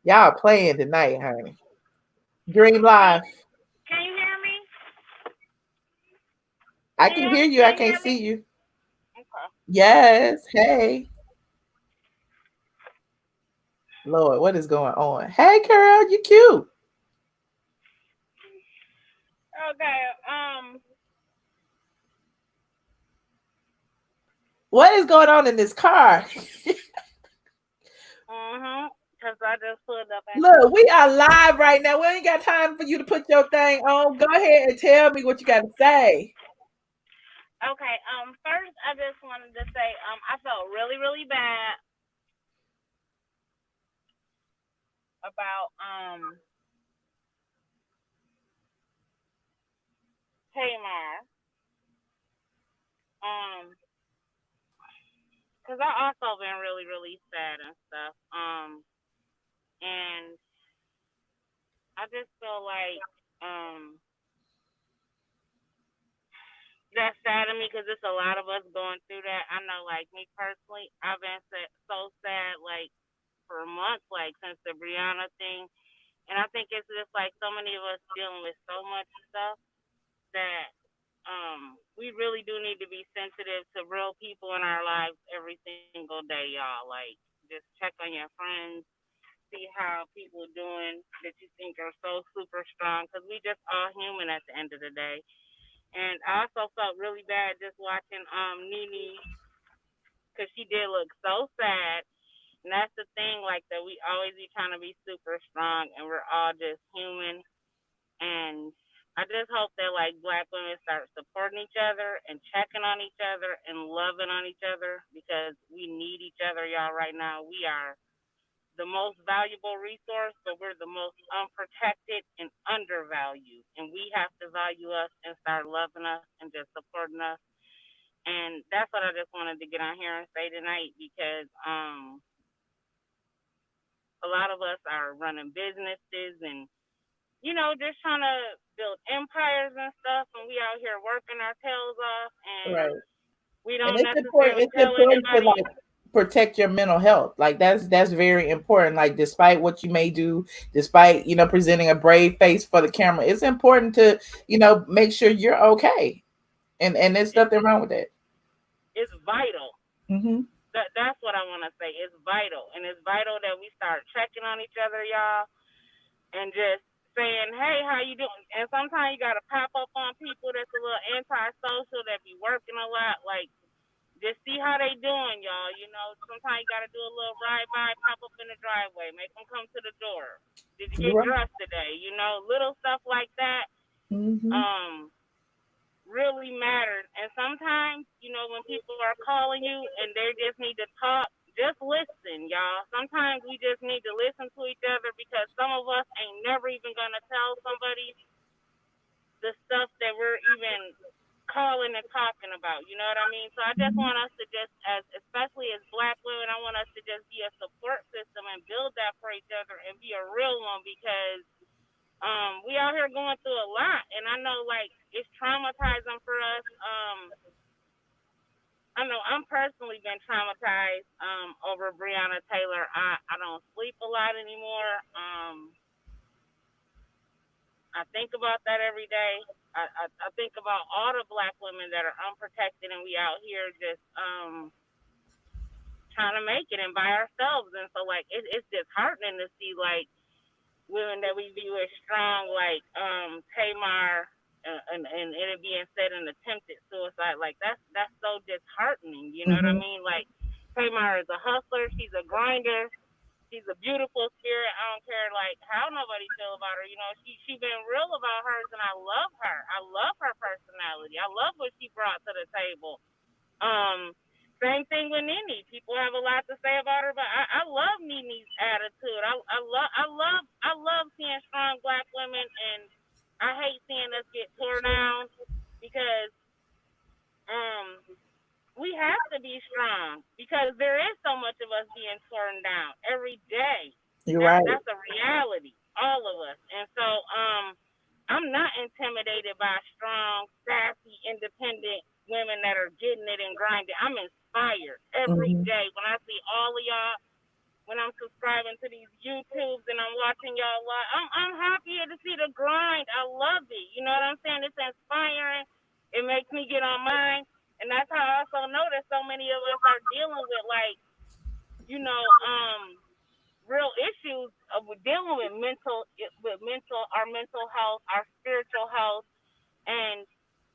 Y'all playing tonight, honey. Dream Live. Can you hear me? I can hear you. I Can you can't hear see me? you. Okay. Yes. Hey. Lord, what is going on? Hey, Carol, you cute. Okay. What is going on in this car? Because I just pulled up. Look, we are live right now. We ain't got time for you to put your thing on. Go ahead and tell me what you got to say. Okay. First, I just wanted to say, I felt really, really bad about Tamar. Because I also been really, really sad and stuff. And I just feel like that's sad to me because it's a lot of us going through that. I know, like me personally, I've been so sad, like for months, like since the Brianna thing. And I think it's just like so many of us dealing with so much stuff that we really do need to be sensitive to real people in our lives every single day, y'all. Like, just check on your friends, see how people are doing that you think are so super strong, because we just all human at the end of the day. And I also felt really bad just watching Nene, because she did look so sad. And that's the thing, like, that we always be trying to be super strong, and we're all just human. And I just hope that like Black women start supporting each other and checking on each other and loving on each other because we need each other, y'all. Right now, we are the most valuable resource, but we're the most unprotected and undervalued. And we have to value us and start loving us and just supporting us. And that's what I just wanted to get on here and say tonight because a lot of us are running businesses and just trying to build empires and stuff, and we out here working our tails off, and Right. we And don't it's important. necessarily It's tell important to anybody. like protect your mental health. Like that's very important. Like despite what you may do, despite presenting a brave face for the camera, it's important to make sure you're okay. And there's nothing wrong with that. It's vital. Mm-hmm. That's what I want to say. It's vital, and it's vital that we start checking on each other, y'all, and just saying, "Hey, how you doing?" And sometimes you gotta pop up on people that's a little antisocial that be working a lot, like. Just see how they doing, y'all. Sometimes you gotta do a little ride by, pop up in the driveway, make them come to the door. Did you You're get right. dressed today? Little stuff like that. Mm-hmm. Really matters. And sometimes, when people are calling you and they just need to talk, just listen, y'all. Sometimes we just need to listen to each other because some of us ain't never even gonna tell somebody the stuff that we're even calling and talking about. You know what I mean? So I just want us to just, especially as Black women, I want us to just be a support system and build that for each other and be a real one because we out here going through a lot, and I know like it's traumatizing for us. I know I'm personally been traumatized over Breonna Taylor. I don't sleep a lot anymore. I think about that every day. I think about all the Black women that are unprotected and we out here just trying to make it and by ourselves. And so like it's disheartening to see like women that we view as strong, like Tamar, and it being said an attempted suicide. Like that's so disheartening. You know what I Mm-hmm. mean? Like Tamar is a hustler. She's a grinder. She's a beautiful spirit. I don't care like how nobody feel about her. She been real about hers, and I love her. I love her personality. I love what she brought to the table. Same thing with Nene. People have a lot to say about her, but I love Nene's attitude. I love seeing strong Black women, and I hate seeing us get tore down because we have to be strong because there is so much of us being torn down every day. You're right. That's a reality, all of us. And so I'm not intimidated by strong, sassy, independent women that are getting it and grinding. I'm inspired every Mm-hmm. day when I see all of y'all. When I'm subscribing to these YouTubes and I'm watching y'all live, I'm happy to see the grind. I love it. You know what I'm saying? It's inspiring. It makes me get on mine. And that's how I also know that so many of us are dealing with like, real issues of dealing with our mental health, our spiritual health, and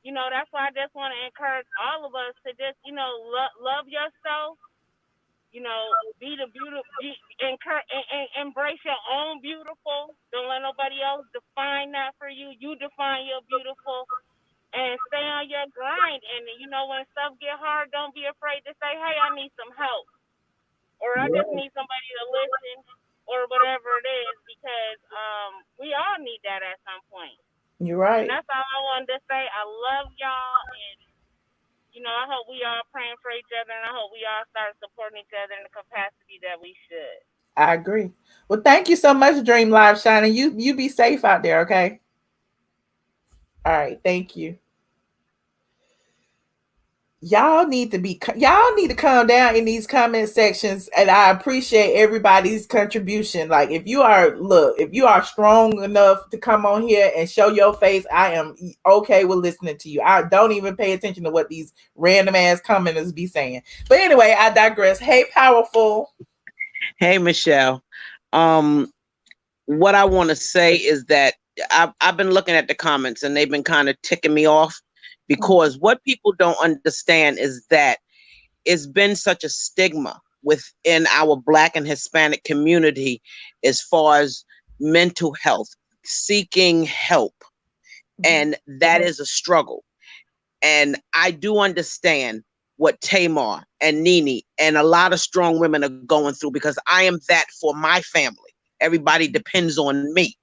that's why I just want to encourage all of us to just love yourself. Be the beautiful, embrace your own beautiful. Don't let nobody else define that for you. You define your beautiful, and stay on your grind. And when stuff get hard, don't be afraid to say, "Hey, I need some help," or "I just need somebody to listen," or whatever it is, because we all need that at some point. You're And right. that's all I wanted to say. I love y'all, and I hope we all praying for each other, and I hope we all start supporting each other in the capacity that we should. I agree. Well, thank you so much, Dream Live Shining. You be safe out there, okay? All right, thank you. Y'all need to calm down in these comment sections, and I appreciate everybody's contribution. Like if you are strong enough to come on here and show your face, I am okay with listening to you. I don't even pay attention to what these random ass commenters be saying. But anyway, I digress. Hey, powerful. Hey, Michelle. What I want to say is that I've been looking at the comments and they've been kind of ticking me off because what people don't understand is that it's been such a stigma within our Black and Hispanic community as far as mental health, seeking help. And that is a struggle. And I do understand what Tamar and Nene and a lot of strong women are going through, because I am that for my family. Everybody depends on me.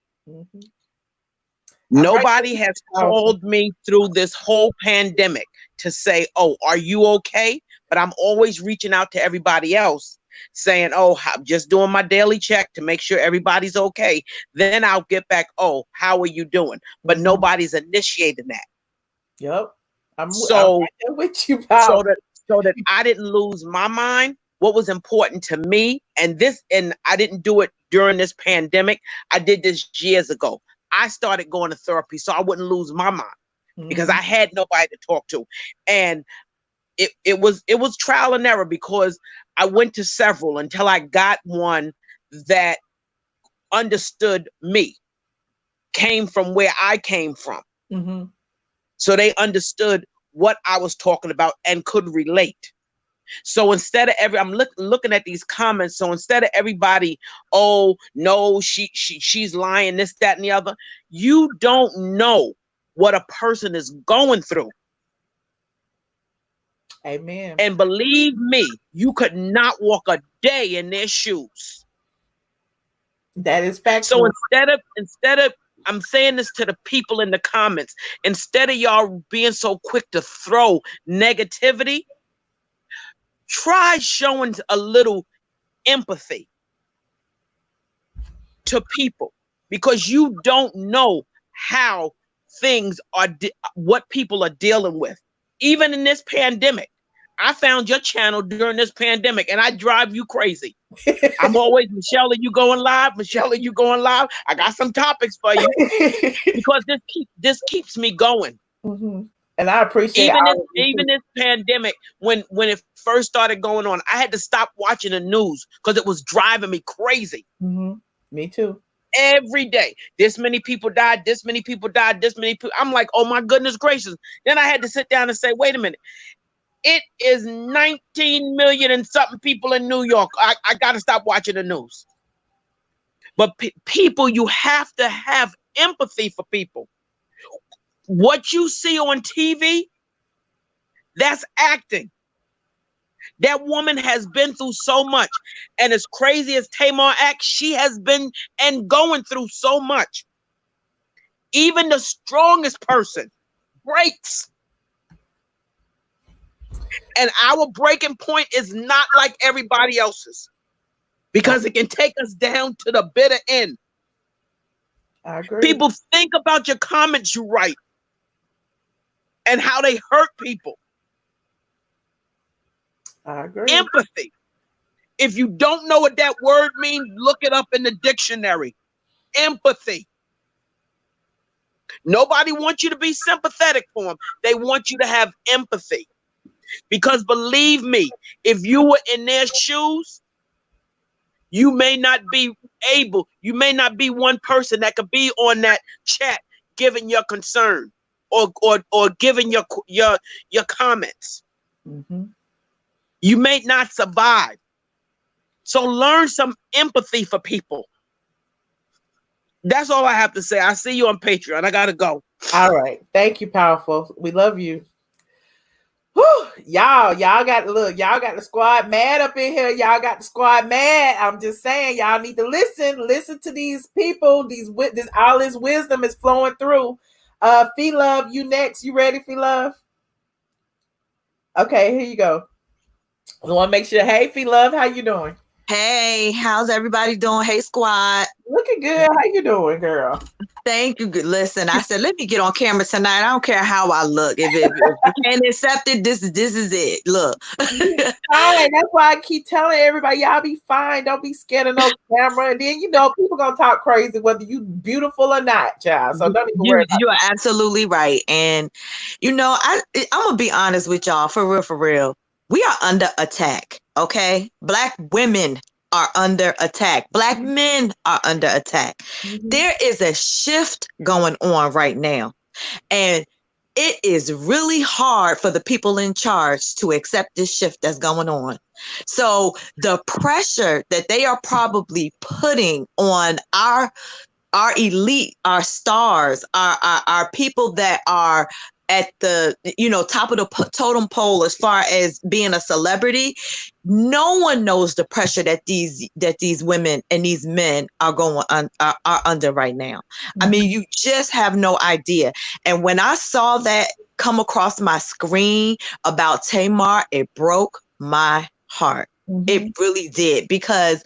Nobody has called me through this whole pandemic to say, oh, are you okay? But I'm always reaching out to everybody else saying, oh, I'm just doing my daily check to make sure everybody's okay. Then I'll get back, oh, how are you doing? But nobody's initiating that. Yep. I'm So right there with you, pal. so that I didn't lose my mind, what was important to me, and I didn't do it during this pandemic. I did this years ago. I started going to therapy so I wouldn't lose my mind, because I had nobody to talk to. And it was trial and error, because I went to several until I got one that understood me, came from where I came from. So they understood what I was talking about and could relate. So instead of I'm looking at these comments. So instead of everybody, oh no, she's lying, this, that, and the other, you don't know what a person is going through. Amen. And believe me, you could not walk a day in their shoes. That is factual. So instead of I'm saying this to the people in the comments, instead of y'all being so quick to throw negativity, try showing a little empathy to people, because you don't know how things are, what people are dealing with. Even in this pandemic, I found your channel during this pandemic, and I drive you crazy. I'm always, Michelle, are you going live? Michelle, are you going live? I got some topics for you, because this keeps me going. And I appreciate even this pandemic, when it first started going on, I had to stop watching the news because it was driving me crazy. Me too. Every day, this many people died, this many people died, this many people. I'm like, oh my goodness gracious. Then I had to sit down and say, wait a minute. It is 19 million and something people in New York. I got to stop watching the news. But people, you have to have empathy for people. What you see on TV, that's acting. That woman has been through so much. And as crazy as Tamar acts, she has been and going through so much. Even the strongest person breaks. And our breaking point is not like everybody else's, because it can take us down to the bitter end. I agree. People, think about your comments you write and how they hurt people. I agree. Empathy. If you don't know what that word means, look it up in the dictionary. Empathy. Nobody wants you to be sympathetic for them. They want you to have empathy. Because believe me, if you were in their shoes, you may not be one person that could be on that chat giving your concern or giving your comments. You may not survive. So learn some empathy for people. That's all I have to say. I see you on Patreon. I gotta go. All right. Thank you, powerful. We love you. Whew. Y'all got the squad mad up in here. Y'all got the squad mad. I'm just saying, y'all need to listen to these people. All this wisdom is flowing through. Fee Love, you next. You ready, Fee Love? Okay, here you go. I want to make sure. Hey, Fee Love, how you doing? Hey, how's everybody doing? Hey, squad. Looking good. How you doing, girl? Thank you. Listen, I said, let me get on camera tonight. I don't care how I look. If you can't accept it, this is it. Look. Fine. That's why I keep telling everybody, y'all be fine. Don't be scared of no camera. And then, people going to talk crazy whether you beautiful or not, child. So don't even worry about You are absolutely right. And, I'm going to be honest with y'all, for real. We are under attack, okay? Black women are under attack. Black men are under attack. There is a shift going on right now. And it is really hard for the people in charge to accept this shift that's going on. So the pressure that they are probably putting on our our elite, our stars, our people that are at the top of the totem pole as far as being a celebrity, no one knows the pressure that these women and these men are are under right now. I mean, you just have no idea. And when I saw that come across my screen about Tamar, it broke my heart. It really did, because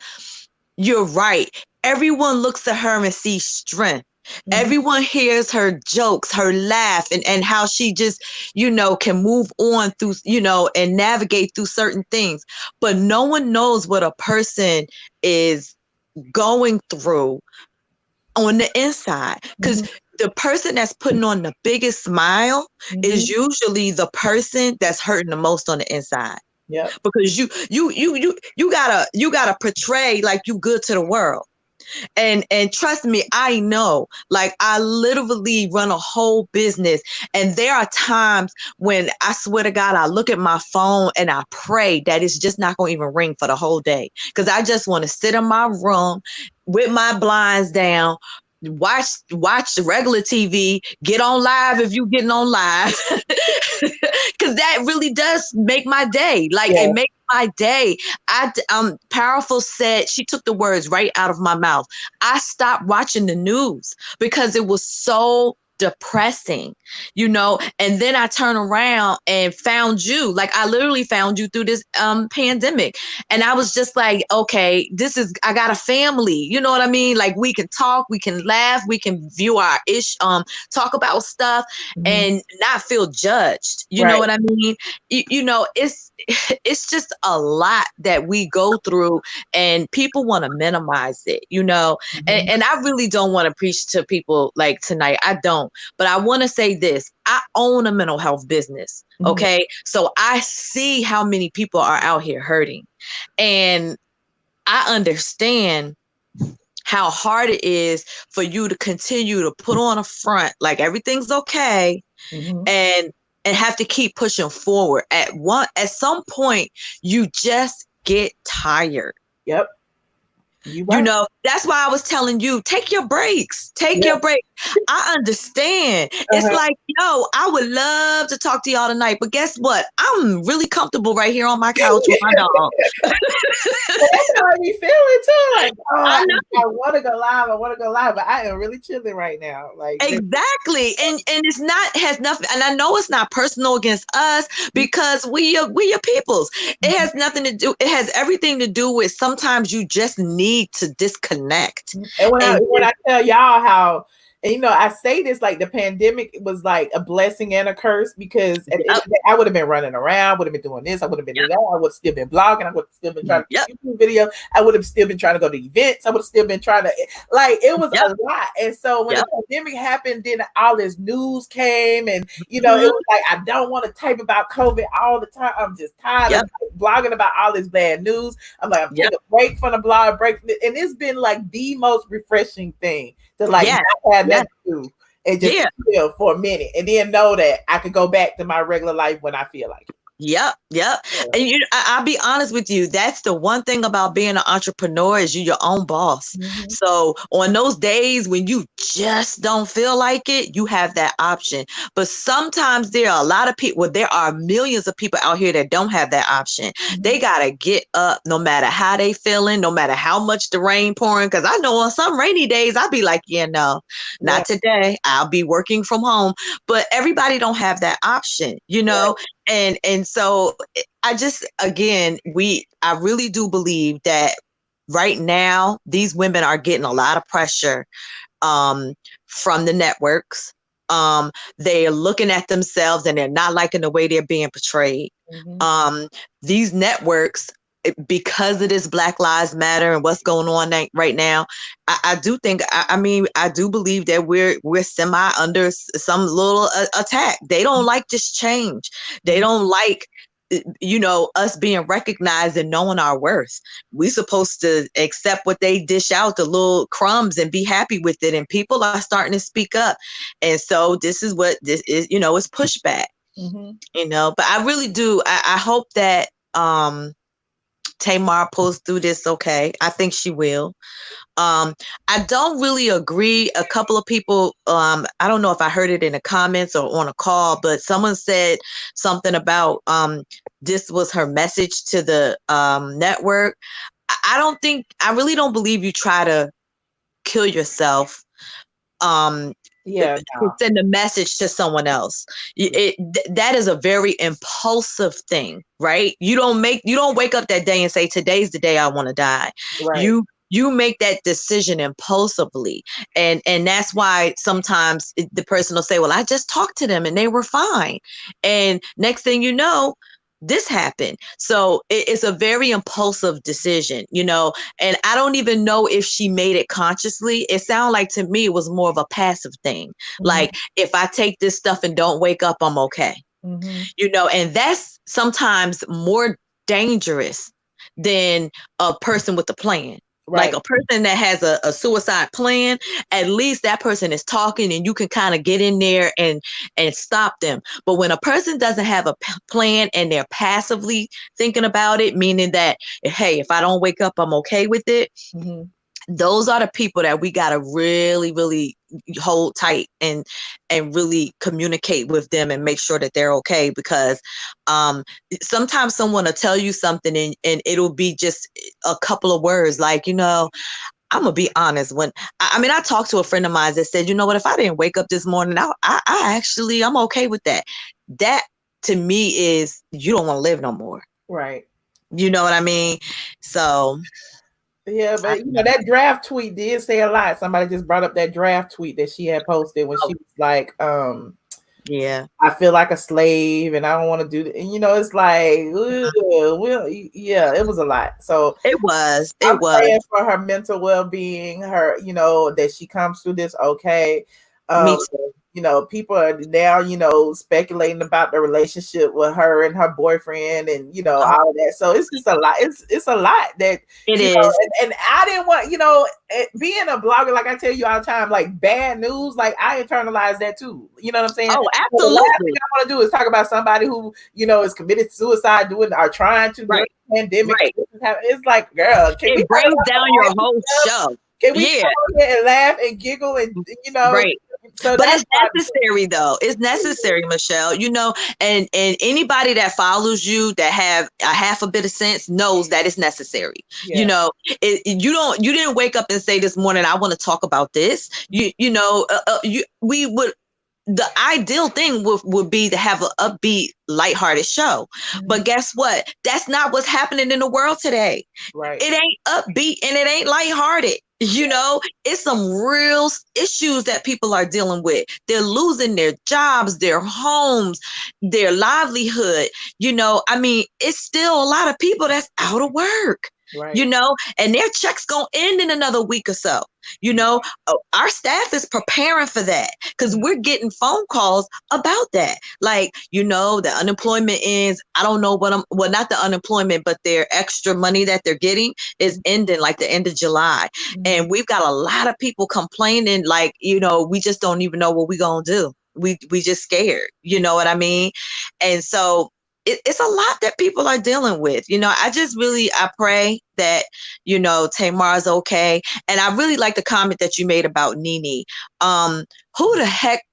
you're right. Everyone looks at her and sees strength. Everyone hears her jokes, her laugh, and how she just, can move on through, and navigate through certain things. But no one knows what a person is going through on the inside. Because the person that's putting on the biggest smile is usually the person that's hurting the most on the inside. Yeah. Because you gotta portray like you good to the world. And trust me, I know, like, I literally run a whole business, and there are times when I swear to God, I look at my phone and I pray that it's just not going to even ring for the whole day. Because I just want to sit in my room with my blinds down, watch regular TV, get on live if you getting on live. Because that really does make my day. Like, it makes my day. Powerful said, she took the words right out of my mouth. I stopped watching the news because it was so depressing, and then I turned around and found you. Like, I literally found you through this pandemic, and I was just like, okay, I got a family, you know what I mean? Like, we can talk, we can laugh, we can view our talk about stuff and not feel judged, you know what I mean? It's just a lot that we go through, and people want to minimize it, and I really don't want to preach to people like tonight. I don't. But I want to say this. I own a mental health business. Okay. So I see how many people are out here hurting. And I understand how hard it is for you to continue to put on a front like everything's okay, and have to keep pushing forward. At some point, you just get tired. Yep. That's why I was telling you, take your breaks. Take your break. I understand. It's like, I would love to talk to y'all tonight, but guess what? I'm really comfortable right here on my couch with my dog. That's how I be feeling too. Like, I want to go live, but I am really chilling right now. Like, exactly. And it's has nothing. And I know it's not personal against us, because we are peoples. It has nothing to do. It has everything to do with sometimes you just need to disconnect. And when I tell y'all how, and I say this, like, the pandemic was like a blessing and a curse, because at the end of the day, I would have been running around, would have been doing this, I would have been doing that, I would have still been blogging, I would have still been trying to do YouTube videos, I would have still been trying to go to events, I would have still been trying to, like, it was a lot. And so when the pandemic happened, then all this news came, and it was like, I don't want to type about COVID all the time. I'm just tired of blogging about all this bad news. I'm like, I'm taking a break from the blog, and it's been like the most refreshing thing to not have that to do and just chill for a minute, and then know that I could go back to my regular life when I feel like it. Yep. And I'll be honest with you. That's the one thing about being an entrepreneur, is you're your own boss. So on those days when you just don't feel like it, you have that option. But sometimes there are a lot of people, there are millions of people out here that don't have that option. They got to get up no matter how they feeling, no matter how much the rain pouring. Because I know on some rainy days, I'll be like, not today. I'll be working from home. But everybody don't have that option, And so I just, again, I really do believe that right now, these women are getting a lot of pressure from the networks. They're looking at themselves and they're not liking the way they're being portrayed. These networks, because of this Black Lives Matter and what's going on right now, I do think, I do believe that we're semi under some little attack. They don't like this change. They don't like, us being recognized and knowing our worth. We're supposed to accept what they dish out, the little crumbs, and be happy with it. And people are starting to speak up. And so this is what this is, it's pushback, but I really do. I hope that, Tamar pulls through this okay. I think she will. I don't really agree. A couple of people, I don't know if I heard it in the comments or on a call, but someone said something about this was her message to the network. I really don't believe you try to kill yourself to send a message to someone else. That is a very impulsive thing, right? You don't wake up that day and say, today's the day I want to die. Right. You make that decision impulsively. And that's why sometimes the person will say, well, I just talked to them and they were fine. And next thing you know, this happened. So it's a very impulsive decision, you know, and I don't even know if she made it consciously. It sounded like to me it was more of a passive thing. Mm-hmm. Like, if I take this stuff and don't wake up, I'm okay. Mm-hmm. You know, and that's sometimes more dangerous than a person with a plan. Right. Like a person that has a suicide plan, at least that person is talking and you can kind of get in there and stop them. But when a person doesn't have a plan and they're passively thinking about it, meaning that, hey, if I don't wake up, I'm okay with it. Mm-hmm. Those are the people that we got to really, really hold tight and really communicate with them and make sure that they're okay, because sometimes someone will tell you something and it'll be just a couple of words, like, you know, I'm gonna be honest. When I talked to a friend of mine that said, you know what, if I didn't wake up this morning, I'm okay with that. That to me is, you don't want to live no more. Right. You know what I mean? So yeah, but you know, that draft tweet did say a lot. Somebody just brought up that draft tweet that she had posted when she was like, yeah, I feel like a slave and I don't want to do that. And you know, it's like, well, yeah, it was a lot. So it was praying for her mental well-being, her, you know, that she comes through this okay. Me too. You know, people are now, you know, speculating about the relationship with her and her boyfriend and, you know, all of that. So it's just a lot. It's a lot that it is. Know, and I didn't want, you know, being a blogger, like I tell you all the time, like bad news, like I internalize that too. You know what I'm saying? Oh, absolutely. The last thing I want to do is talk about somebody who, you know, is committed suicide, or trying to during the pandemic. Right. It's like, girl, it brings down your whole show. Can we come here and laugh and giggle and, you know, right. So but it's necessary though. It's necessary, Michelle, you know, and anybody that follows you that have a half a bit of sense knows that it's necessary. Yeah. You know, you didn't wake up and say this morning, I want to talk about this. The ideal thing would be to have an upbeat, lighthearted show. Mm-hmm. But guess what? That's not what's happening in the world today. Right. It ain't upbeat and it ain't lighthearted. You know, it's some real issues that people are dealing with. They're losing their jobs, their homes, their livelihood. You know, I mean, it's still a lot of people that's out of work. Right. You know, and their check's gonna end in another week or so. You know, our staff is preparing for that because we're getting phone calls about that. Like, you know, the unemployment ends. I don't know not the unemployment, but their extra money that they're getting is ending like the end of July. Mm-hmm. And we've got a lot of people complaining, like, you know, we just don't even know what we're gonna do. We just scared. You know what I mean? And so it's a lot that people are dealing with. You know, I pray that, you know, Tamar's okay. And I really like the comment that you made about Nene. Who the heck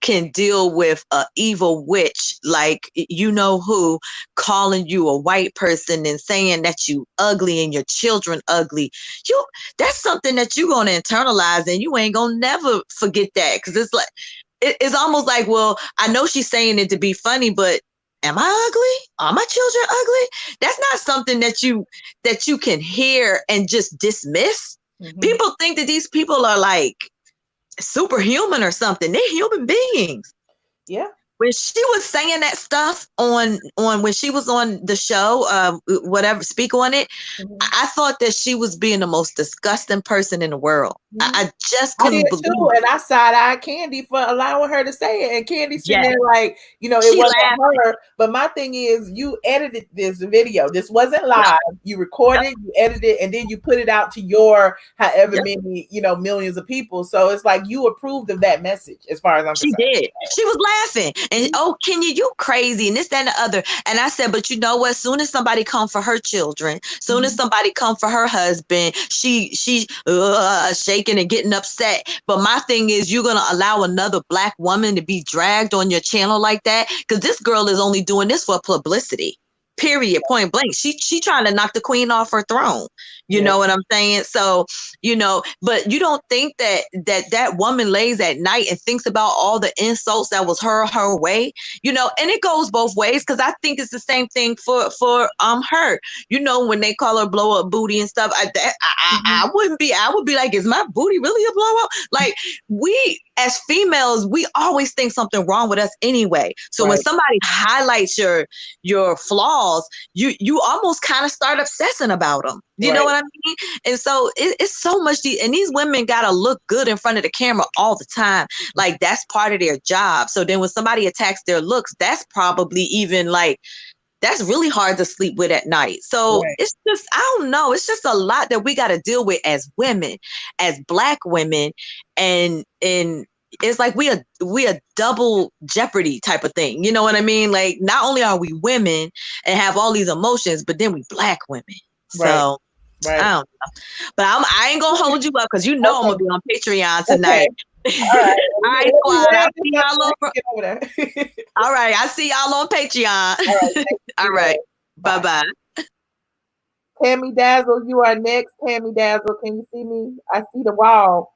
can deal with an evil witch like you know who calling you a white person and saying that you ugly and your children ugly? That's something that you're going to internalize and you ain't going to never forget that, because it's like it's almost like, well, I know she's saying it to be funny, but am I ugly? Are my children ugly? That's not something that you can hear and just dismiss. Mm-hmm. People think that these people are like superhuman or something. They're human beings. Yeah. When she was saying that stuff on when she was on the show, whatever, speak on it, mm-hmm. I thought that she was being the most disgusting person in the world. Mm-hmm. I just couldn't believe too, and I side-eyed Candy for allowing her to say it. And Candy sitting there like, you know, it wasn't her. But my thing is, you edited this video. This wasn't live. Yep. You recorded, you edited, and then you put it out to your however many, you know, millions of people. So it's like you approved of that message as far as I'm concerned. She did. She was laughing. And oh, Kenya, you crazy, and this, that, and the other. And I said, but you know what? Soon as somebody come for her children, soon as somebody come for her husband, she shaking and getting upset. But my thing is, you're gonna allow another Black woman to be dragged on your channel like that? Because this girl is only doing this for publicity. Period. Point blank. She trying to knock the queen off her throne. You know what I'm saying? So, but you don't think that woman lays at night and thinks about all the insults that was her way, and it goes both ways, because I think it's the same thing for her. When they call her blow up booty and stuff, I would be like, is my booty really a blow up? Like, we as females, we always think something wrong with us anyway. So when somebody highlights your flaws, you almost kind of start obsessing about them. You know what I mean? And so it's so much. And these women gotta look good in front of the camera all the time. Like, that's part of their job. So then when somebody attacks their looks, that's probably even like, that's really hard to sleep with at night. So it's just, I don't know. It's just a lot that we got to deal with as women, as Black women. And it's like we a double jeopardy type of thing. You know what I mean? Like, not only are we women and have all these emotions, but then we Black women. So I don't know. But I ain't going to hold you up, because I'm going to be on Patreon tonight. All right, squad. I'll see y'all over. All right, I see y'all on Patreon. All right, bye. Tammy Dazzle, you are next. Tammy Dazzle, can you see me? I see the wall.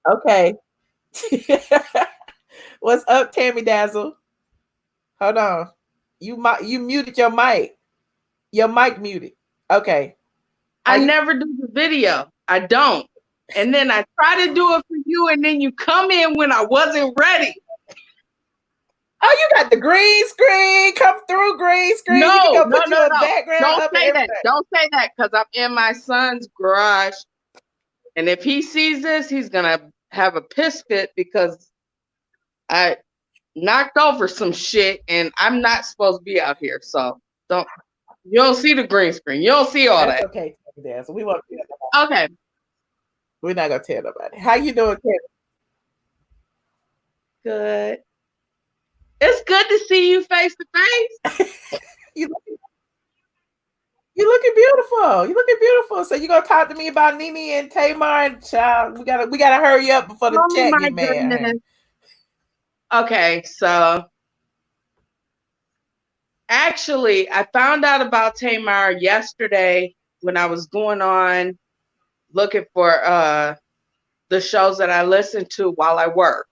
Okay. What's up, Tammy Dazzle? Hold on. You muted your mic. Your mic muted. Okay. I never do the video. I don't. And then I try to do it for you, and then you come in when I wasn't ready. Oh, you got the green screen. Come through, green screen. No. Background. Don't say that. Don't say that, because I'm in my son's garage. And if he sees this, he's going to have a piss fit, because I knocked over some shit, and I'm not supposed to be out here. So you don't see the green screen. You don't see all that. Okay, so we won't do that. Okay. We're not gonna tell nobody. How you doing, Kevin? Good. It's good to see you face to face. You looking beautiful. You looking beautiful. So you gonna talk to me about Nene and Tamar and child? We gotta hurry up before the chat get mad. Okay, so actually, I found out about Tamar yesterday when I was going on looking for the shows that I listen to while I work.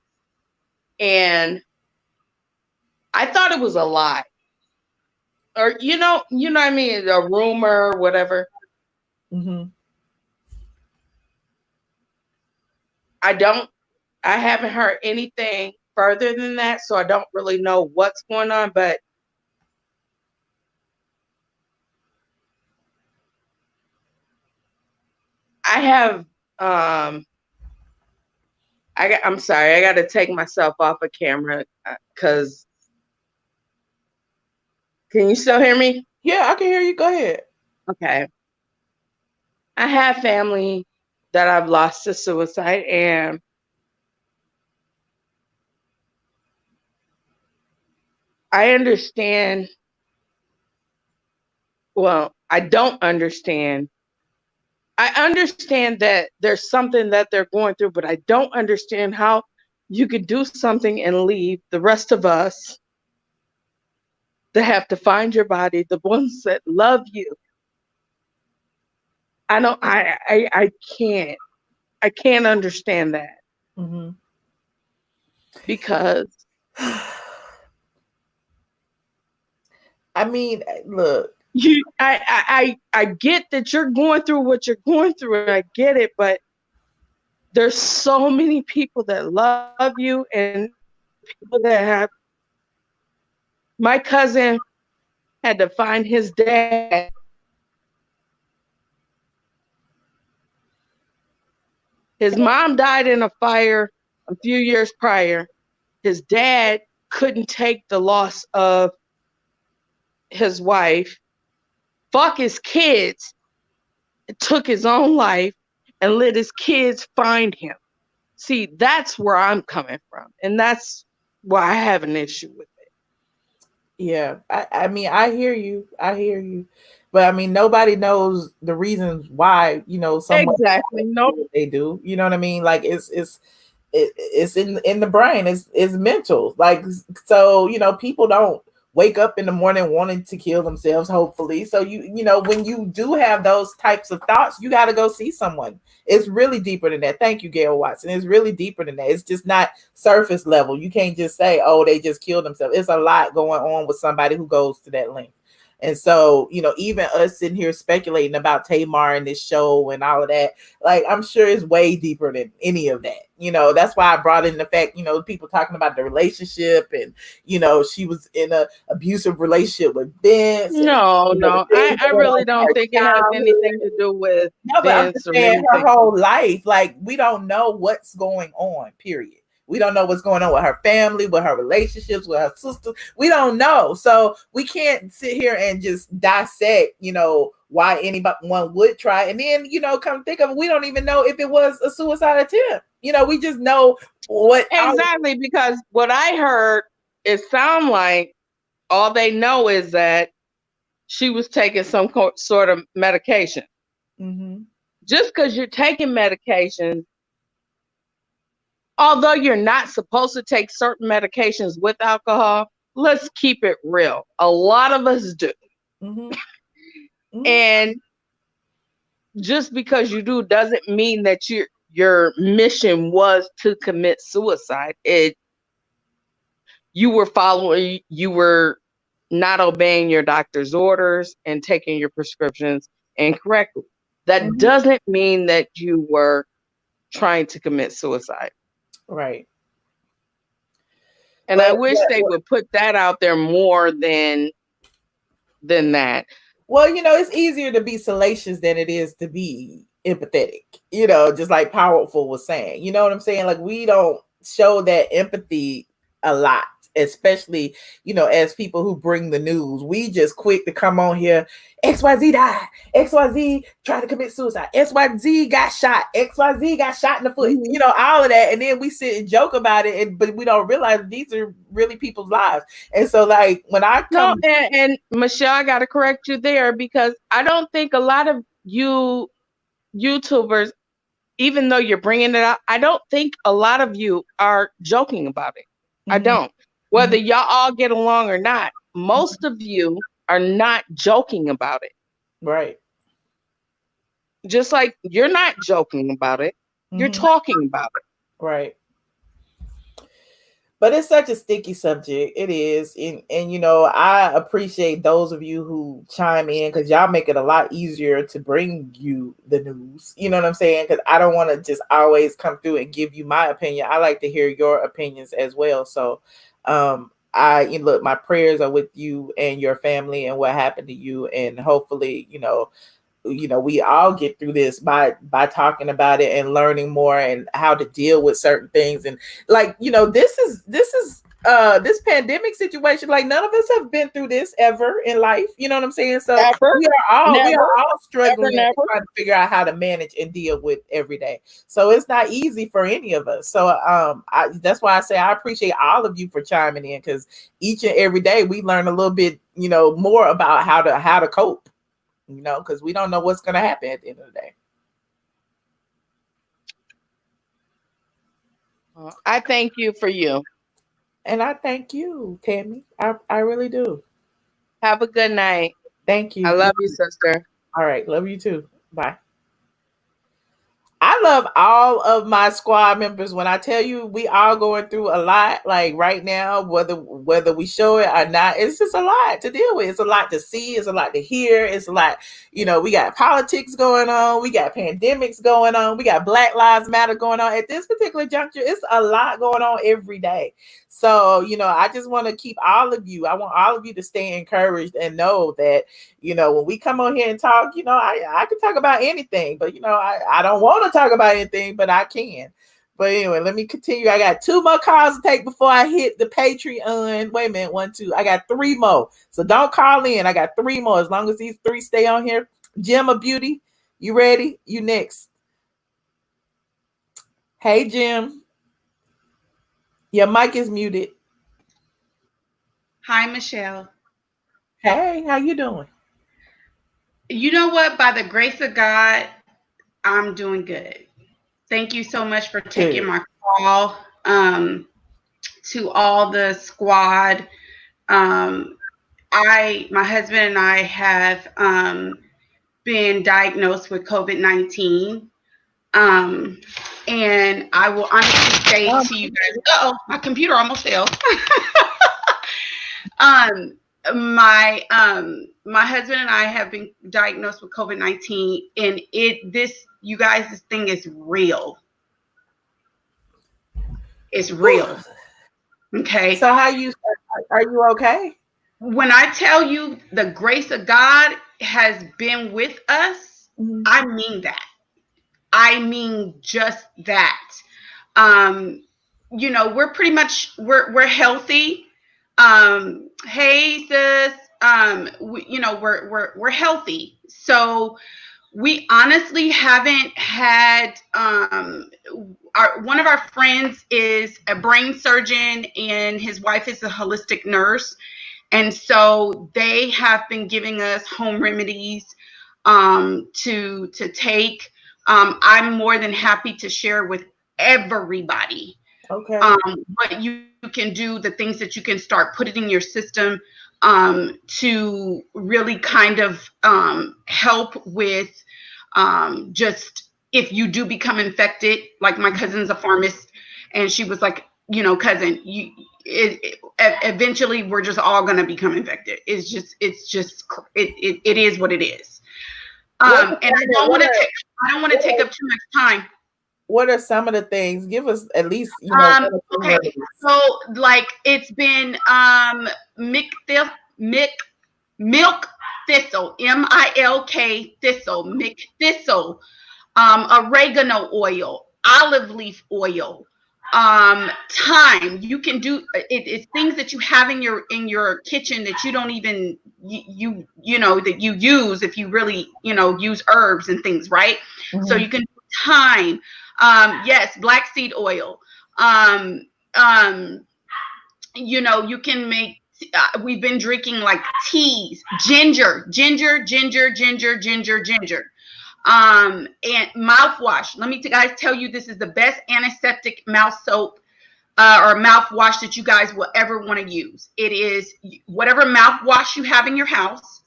And I thought it was a lie. Or you know what I mean, a rumor or whatever. I haven't heard anything further than that, so I don't really know what's going on, but I have I'm sorry, I got to take myself off of camera, because can you still hear me? Yeah, I can hear you. Go ahead. Okay. I have family that I've lost to suicide, and I understand. Well, I don't understand. I understand that there's something that they're going through, but I don't understand how you could do something and leave the rest of us that have to find your body, the ones that love you. I can't understand that. Because I mean, look, I get that you're going through what you're going through, and I get it, but there's so many people that love you, and people that have. My cousin had to find his dad. His mom died in a fire a few years prior. His dad couldn't take the loss of his wife, fuck his kids, took his own life, and let his kids find him. See, that's where I'm coming from. And that's why I have an issue with it. Yeah, I mean, I hear you. I hear you. But I mean, nobody knows the reasons why, someone Exactly. do Nope. what they do. You know what I mean? Like it's in the brain. It's mental. Like, so, people don't wake up in the morning wanting to kill themselves, hopefully. So when you do have those types of thoughts, you got to go see someone. It's really deeper than that. Thank you, Gail Watson. It's really deeper than that. It's just not surface level. You can't just say, oh, they just killed themselves. It's a lot going on with somebody who goes to that length. And so, even us sitting here speculating about Tamar and this show and all of that, like, I'm sure it's way deeper than any of that. That's why I brought in the fact, people talking about the relationship and, she was in a abusive relationship with Vince. No, And, I really don't think it has anything to do with no, but I'm Vince just or saying her anything. whole life, like, we don't know what's going on, period. We don't know what's going on with her family, with her relationships, with her sisters. We don't know. So we can't sit here and just dissect, why anyone would try. And then, come think of it, we don't even know if it was a suicide attempt. We just know what. Exactly, because what I heard, it sound like all they know is that she was taking some sort of medication. Mm-hmm. Just because you're taking medication, although you're not supposed to take certain medications with alcohol, let's keep it real. A lot of us do. Mm-hmm. Mm-hmm. And just because you do doesn't mean that your mission was to commit suicide. You were not obeying your doctor's orders and taking your prescriptions incorrectly. That doesn't mean that you were trying to commit suicide. Right. And I wish they would put that out there more than that. Well, it's easier to be salacious than it is to be empathetic, just like Powerful was saying. You know what I'm saying? Like, we don't show that empathy a lot, especially, as people who bring the news. We just quick to come on here. XYZ died. XYZ tried to commit suicide. XYZ got shot. XYZ got shot in the foot. All of that. And then we sit and joke about it, but we don't realize these are really people's lives. And so, like, when I come... No, and Michelle, I got to correct you there, because I don't think a lot of you YouTubers, even though you're bringing it up, I don't think a lot of you are joking about it. I don't. Whether y'all all get along or not, most of you are not joking about it. Right. Just like you're not joking about it, you're talking about it. Right. But it's such a sticky subject. It is. And I appreciate those of you who chime in, because y'all make it a lot easier to bring you the news. You know what I'm saying? Because I don't want to just always come through and give you my opinion. I like to hear your opinions as well. So look, my prayers are with you and your family and what happened to you. And hopefully, we all get through this by talking about it and learning more and how to deal with certain things. And like, this is this pandemic situation, like, none of us have been through this ever in life. You know what I'm saying? So we are all struggling trying to figure out how to manage and deal with every day. So it's not easy for any of us. So that's why I say I appreciate all of you for chiming in, because each and every day we learn a little bit, more about how to cope. Because we don't know what's going to happen at the end of the day. I thank you for you. And I thank you, Tammy. I really do. Have a good night. Thank you. I love you, sister. All right. Love you too. Bye. I love all of my squad members. When I tell you we all going through a lot, like right now, whether we show it or not, it's just a lot to deal with. It's a lot to see. It's a lot to hear. It's a lot, we got politics going on. We got pandemics going on. We got Black Lives Matter going on. At this particular juncture, it's a lot going on every day. So, I just want to keep all of you. I want all of you to stay encouraged and know that, when we come on here and talk, I can talk about anything, but, I don't want to talk about anything, but I can. But anyway, let me continue. I got 2 more calls to take before I hit the Patreon. Wait a minute. 1, 2. I got 3 more. So don't call in. I got 3 more. As long as these 3 stay on here. Gem of Beauty, you ready? You next. Hey, Jim. Your mic is muted. Hi, Michelle. Hey, how you doing? You know what? By the grace of God, I'm doing good. Thank you so much for taking Good. my call. To all the squad. My husband and I have been diagnosed with COVID-19. And I will honestly say to you guys, my computer almost fell. My husband and I have been diagnosed with COVID-19, and you guys, this thing is real. It's real. Okay. So are you okay? When I tell you the grace of God has been with us, I mean that. I mean just that. We're pretty much we're healthy. Hey sis, we're healthy. So we honestly haven't had one of our friends is a brain surgeon and his wife is a holistic nurse. And so they have been giving us home remedies to take. I'm more than happy to share with everybody. Okay. What you can do, the things that you can start putting in your system to really kind of help with just if you do become infected. Like my cousin's a pharmacist, and she was like, cousin, eventually we're just all going to become infected. It is what it is. And I don't want to take up too much time. What are some of the things? Give us at least, okay. So like it's been milk thistle, MILK thistle, milk thistle, oregano oil, olive leaf oil, thyme. You can do it's things that you have in your kitchen that you don't even that you use if you really use herbs and things, right? Mm-hmm. So you can do thyme, yes, black seed oil, you can make we've been drinking like teas, ginger, and mouthwash. Let me guys tell you, this is the best antiseptic mouth soap or mouthwash that you guys will ever want to use. It is whatever mouthwash you have in your house.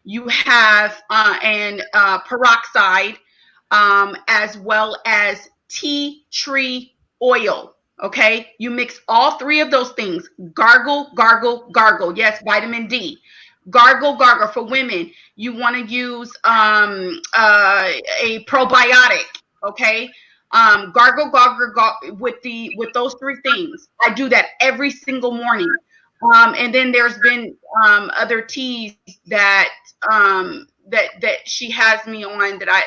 You have peroxide, as well as tea tree oil. Okay, you mix all three of those things. Gargle, gargle, gargle. Yes, vitamin D. Gargle, gargle. For women, you want to use a probiotic. Okay, gargle, gargle, gargle with those three things. I do that every single morning. And then there's been other teas that that she has me on that I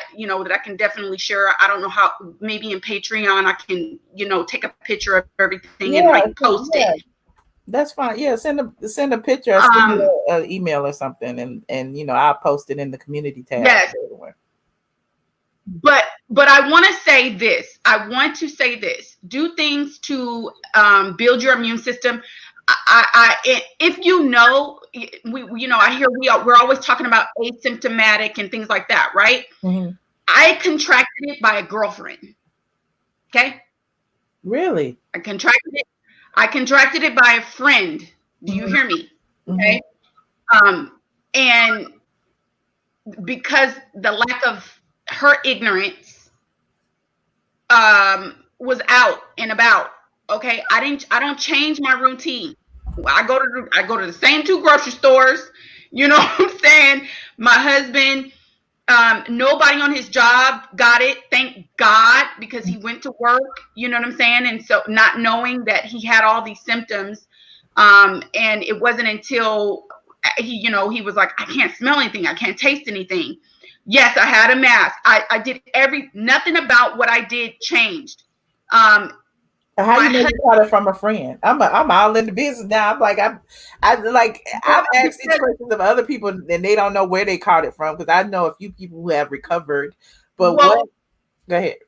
can definitely share. I don't know how, maybe in Patreon I can take a picture of everything and like post it. That's fine. Yeah, send a picture, send me an email or something, and I'll post it in the community tab. Yes. But I want to say this. Do things to build your immune system. If I hear we're always talking about asymptomatic and things like that, right? Mm-hmm. I contracted it by a girlfriend. Okay. Really? I contracted it by a friend. Do you hear me? Okay. And because the lack of her ignorance was out and about. Okay, I don't change my routine. I go to the same two grocery stores. You know what I'm saying? My husband, nobody on his job got it, thank God, because he went to work. You know what I'm saying? And so not knowing that he had all these symptoms, and it wasn't until he was like, I can't smell anything, I can't taste anything. Yes, I had a mask. I did nothing about what I did changed. How you know you got it from a friend? I'm all in the business now. I'm like I've asked these questions of other people and they don't know where they caught it from, because I know a few people who have recovered. But go ahead.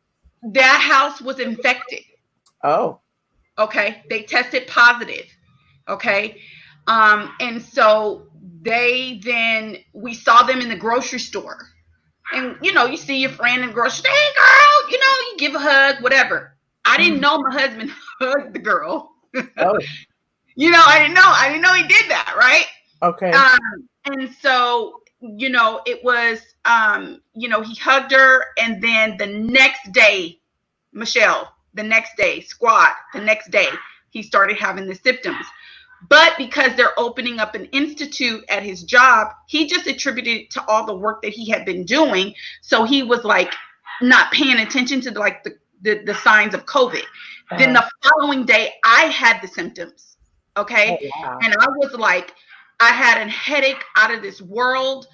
that house was infected. Oh. Okay. They tested positive. Okay. And so we saw them in the grocery store. And you see your friend in the grocery store, hey girl, you give a hug, whatever. I didn't know my husband hugged the girl. Oh. I didn't know he did that, right? Okay. And so, it was, he hugged her, and then the next day, Michelle, the next day, he started having the symptoms. But because they're opening up an institute at his job, he just attributed it to all the work that he had been doing. So he was like not paying attention to the signs of COVID. Then the following day, I had the symptoms. Okay. Oh, wow. And I was like, I had a headache out of this world.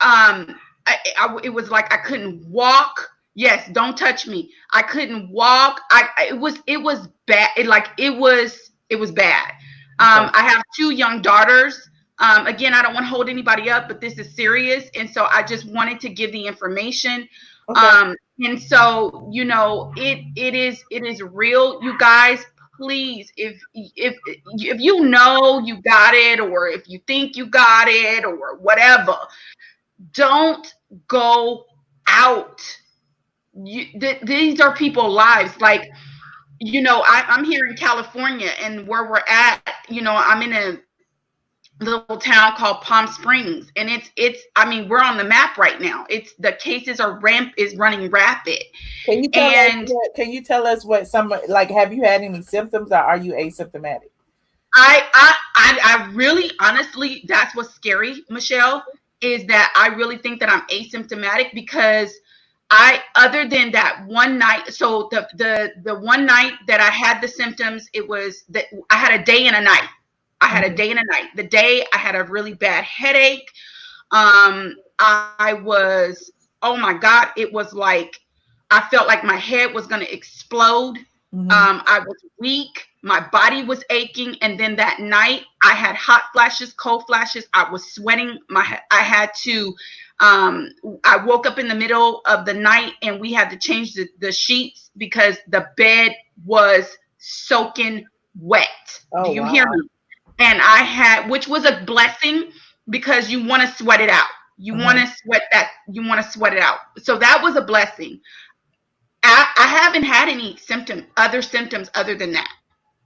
It was like I couldn't walk. Yes, don't touch me. I couldn't walk. It was bad. It was bad. I have 2 young daughters. Again, I don't want to hold anybody up, but this is serious. And so I just wanted to give the information. Okay. And so, it is real. You guys, please, if you know you got it, or if you think you got it, or whatever, don't go out. These are people's lives. Like, I'm here in California, and where we're at, I'm in a little town called Palm Springs, and we're on the map right now. The cases is running rapid. Can you tell us what have you had any symptoms, or are you asymptomatic? I really, honestly, that's what's scary, Michelle, is that I really think that I'm asymptomatic, because other than that one night, so the one night that I had the symptoms, it was that I had a day and a night. The day I had a really bad headache. I was, oh my God, it was like, I felt like my head was going to explode. I was weak. My body was aching. And then that night I had hot flashes, cold flashes. I was sweating. I had to, I woke up in the middle of the night, and we had to change the sheets because the bed was soaking wet. Do you hear me? And which was a blessing, because you want to sweat it out. You want to sweat that. You want to sweat it out. So that was a blessing. I haven't had any other symptoms other than that.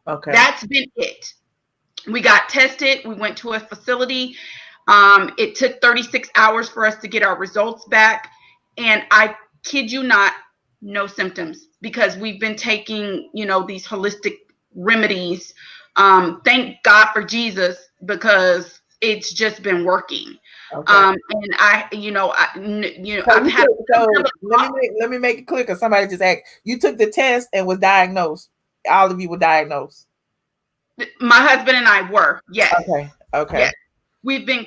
Okay. That's been it. We got tested. We went to a facility. It took 36 hours for us to get our results back. And I kid you not, no symptoms, because we've been taking, these holistic remedies. Thank God for Jesus, because it's just been working. Okay. And I've had. Let me make it clear, because somebody just asked. You took the test and was diagnosed. All of you were diagnosed. My husband and I were. Yes. Okay. Yes. We've been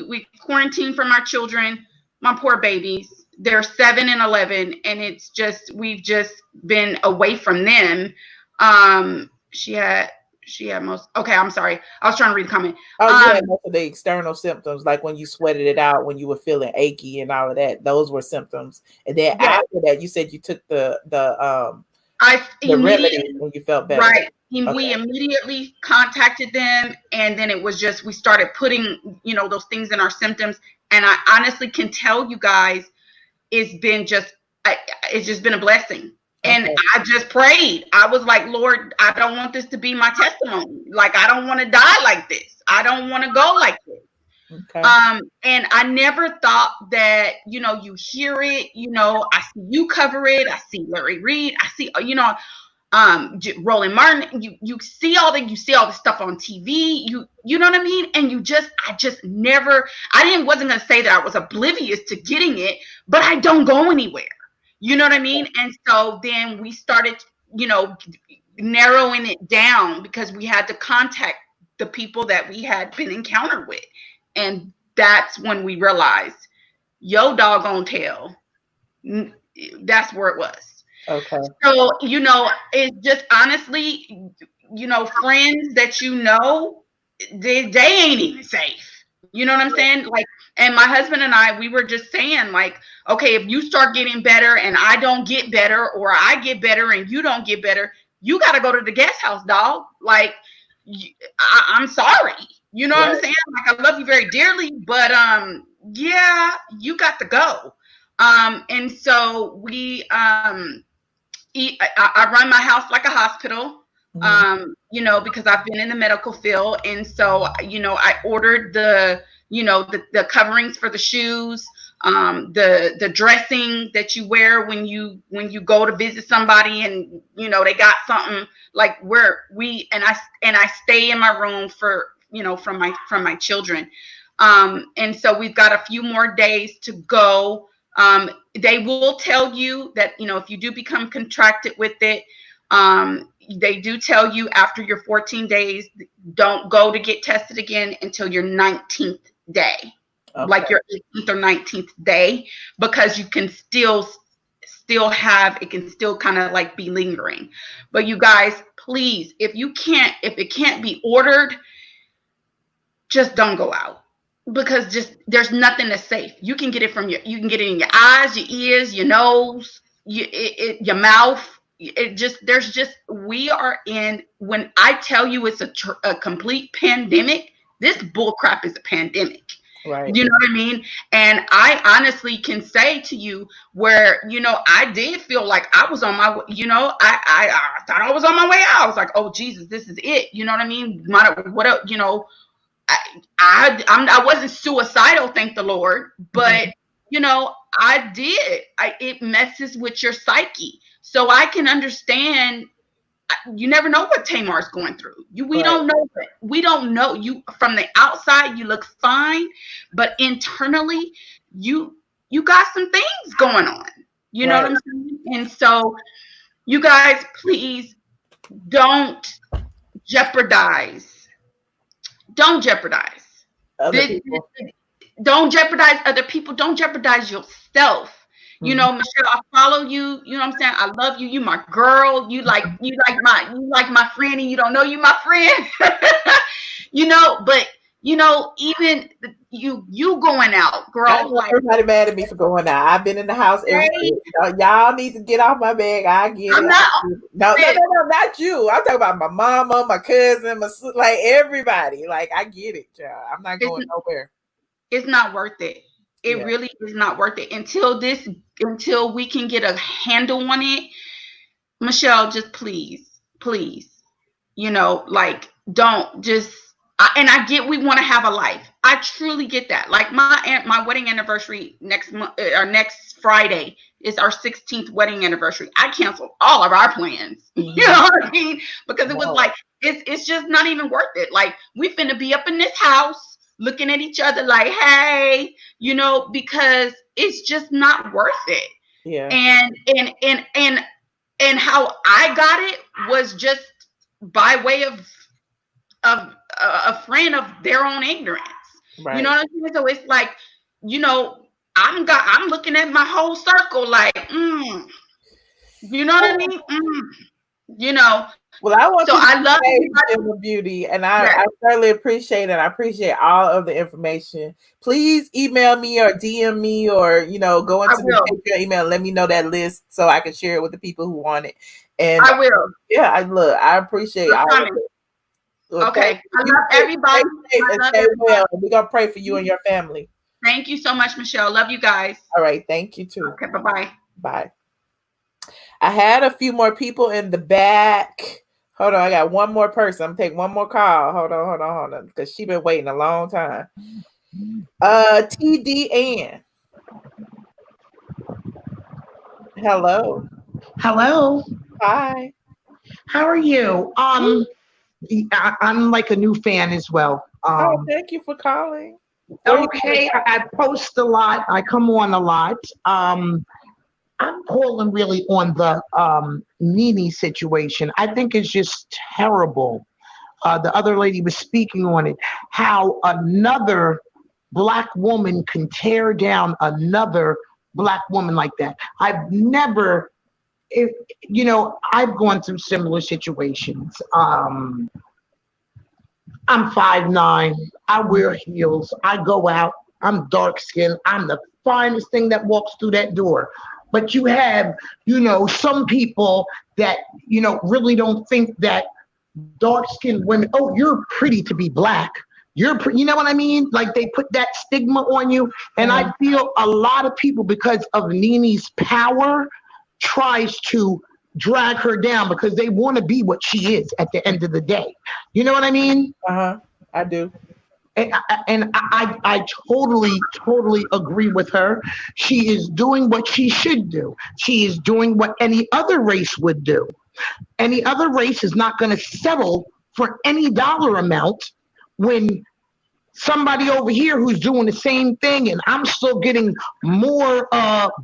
we quarantined from our children, my poor babies. They're 7 and 11, and we've just been away from them. She had most. Okay, I'm sorry. I was trying to read the comment. You had most of the external symptoms, like when you sweated it out, when you were feeling achy and all of that. Those were symptoms. And then after that, you said you took the remedy when you felt better. Right. We immediately contacted them, and then it was just, we started putting, those things in our symptoms. And I honestly can tell you guys, it's just been a blessing. And I just prayed. I was like, Lord, I don't want this to be my testimony. Like, I don't want to die like this. I don't want to go like this. Okay. And I never thought that, you hear it, I see you cover it. I see Larry Reed. I see, Roland Martin. You see all the stuff on TV. You know what I mean? And I wasn't going to say that I was oblivious to getting it, but I don't go anywhere. You know what I mean? And so then we started, narrowing it down, because we had to contact the people that we had been encountered with. And that's when we realized, yo doggone tail, that's where it was. Okay. So, it's just honestly, friends that they ain't even safe. You know what I'm saying? Like, and my husband and I, we were just saying, like, okay, if you start getting better and I don't get better, or I get better and you don't get better, you got to go to the guest house, dog. Like, I'm sorry. You know what I'm saying? Like, I love you very dearly, but yeah, you got to go. And so we I run my house like a hospital. You know, because I've been in the medical field, and so, you know, I ordered the coverings for the shoes, the dressing that you wear when you go to visit somebody, and you know they got something like I stay in my room for, you know, from my children, and so we've got a few more days to go. They will tell you that, you know, if you do become contracted with it, they do tell you after your 14 days, don't go to get tested again until your 19th day, like your 18th or 19th day, because you can still have, it can still kind of like be lingering. But you guys, please, if it can't be ordered, just don't go out, because just there's nothing that's safe. You can get it you can get it in your eyes, your ears, your nose, your mouth. We are in, when I tell you it's a complete pandemic, this bullcrap is a pandemic. Right. You know what I mean? And I honestly can say to you where, you know, I did feel like I was on my, you know, I thought I was on my way out. I was like, oh Jesus, this is it. You know what I mean? What, you know, I wasn't suicidal, thank the Lord, but you know, it messes with your psyche. So I can understand. You never know what Tamar's going through. We don't know. We don't know. You from the outside, you look fine, but internally, you got some things going on. You know what I'm saying? And so, you guys, please don't jeopardize. Don't jeopardize. Don't jeopardize other people. Don't jeopardize yourself. You know, Michelle, I follow you. You know what I'm saying? I love you. You my girl. You like my friend, and you don't know you my friend. You know, but you know, even you going out, girl. Like, everybody mad at me for going out. I've been in the house every day. Y'all need to get off my bag. I get it. No, not you. I'm talking about my mama, my cousin, my sister, like everybody. Like, I get it, child. I'm not going nowhere. It's not worth it. It really is not worth it until we can get a handle on it. Michelle, just please, you know, like, don't just. And I get we want to have a life. I truly get that. Like my wedding anniversary next month or next Friday is our 16th wedding anniversary. I canceled all of our plans. You know what I mean? Because it was like it's just not even worth it. Like, we finna be up in this house looking at each other like, hey, you know, because it's just not worth it. Yeah. And how I got it was just by way of a friend of their own ignorance. Right. You know what I mean? So it's like, you know, I'm looking at my whole circle like, you know what I mean? You know. Well, I want I love you, Beauty, and I certainly appreciate it. I appreciate all of the information. Please email me or DM me, or, you know, go into the email and let me know that list so I can share it with the people who want it. And I will. Yeah, I appreciate all of it. Well, okay. I love everybody. Stay well. We're going to pray for you and your family. Thank you so much, Michelle. Love you guys. All right. Thank you too. Okay. Bye-bye. Bye. I had a few more people in the back. Hold on. I got one more person. I'm going to take one more call. Hold on. Because she's been waiting a long time. TDN. Hello. Hello. Hi. How are you? I'm like a new fan as well. Thank you for calling. Okay, I post a lot. I come on a lot. I'm calling really on the Nene situation. I think it's just terrible. The other lady was speaking on it, how another Black woman can tear down another Black woman like that. I've never, you know, I've gone through similar situations. I'm 5'9". I wear heels. I go out. I'm dark skinned. I'm the finest thing that walks through that door. But you have, some people that, really don't think that dark skinned women, oh, you're pretty to be black. You know what I mean? Like they put that stigma on you. And I feel a lot of people, because of Nene's power, tries to drag her down because they want to be what she is at the end of the day. You know what I mean? I do. And I totally agree with her. She is doing what she should do. She is doing what any other race would do. Any other race is not going to settle for any dollar amount when somebody over here who's doing the same thing and I'm still getting more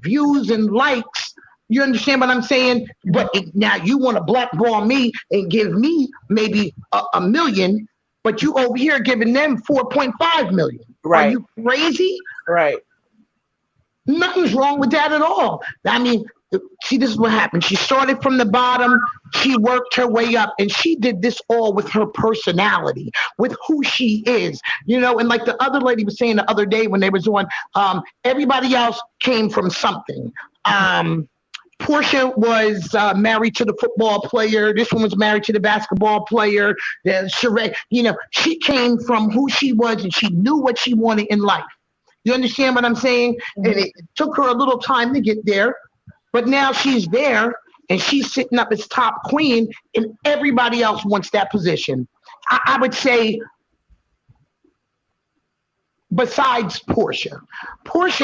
views and likes. You understand what I'm saying? But now you want to blackball me and give me maybe a million, but you over here giving them 4.5 million. Right. Are you crazy? Right. Nothing's wrong with that at all. I mean, see, this is what happened. She started from the bottom. She worked her way up, and she did this all with her personality, with who she is, and like the other lady was saying the other day when they was on, everybody else came from something. Portia was married to the football player. This one was married to the basketball player. Sheree, she came from who she was, and she knew what she wanted in life. You understand what I'm saying? And it took her a little time to get there, but now she's there and she's sitting up as top queen, and everybody else wants that position. I would say, besides Portia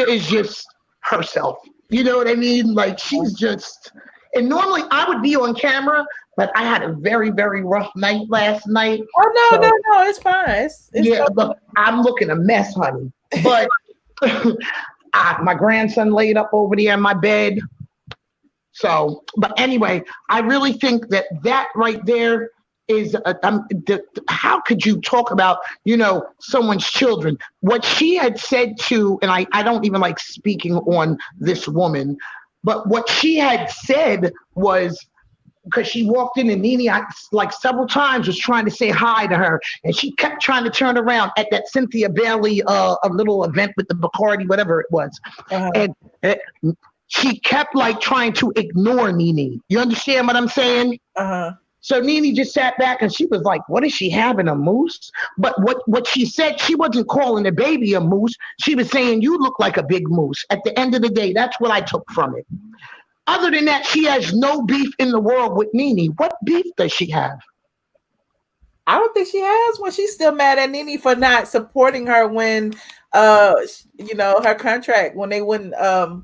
is just herself. You know what I mean? Like she's just, and normally I would be on camera, but I had a very, very rough night last night. Oh, no, it's fine. It's look, I'm looking a mess, honey. But my grandson laid up over there in my bed. So, but anyway, I really think that right there is how could you talk about someone's children? What she had said to, and I don't even like speaking on this woman, but what she had said was, because she walked in and Nene, like several times, was trying to say hi to her, and she kept trying to turn around at that Cynthia Bailey a little event with the Bacardi, whatever it was, and she kept like trying to ignore Nene. You understand what I'm saying? So Nene just sat back and she was like, what is she having, a moose? But what she said, she wasn't calling the baby a moose. She was saying, you look like a big moose. At the end of the day, that's what I took from it. Other than that, she has no beef in the world with Nene. What beef does she have? I don't think she has one. She's still mad at Nene for not supporting her when her contract, when they wouldn't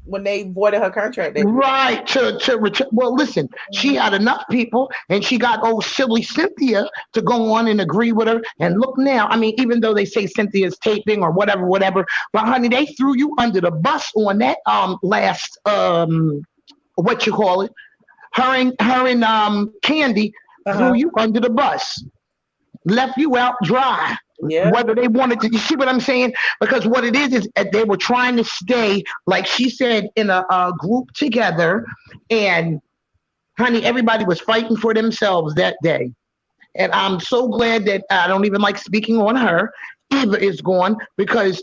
when they voided her contract. Right. Well, listen, she had enough people, and she got old silly Cynthia to go on and agree with her. And look now, I mean, even though they say Cynthia's taping or whatever, but honey, they threw you under the bus on that last what you call it? Her and Candy threw you under the bus. Left you out dry. Yeah. Whether they wanted to, you see what I'm saying? Because what it is they were trying to stay, like she said, in a group together. And honey, everybody was fighting for themselves that day. And I'm so glad that I don't even like speaking on her. Eva is gone, because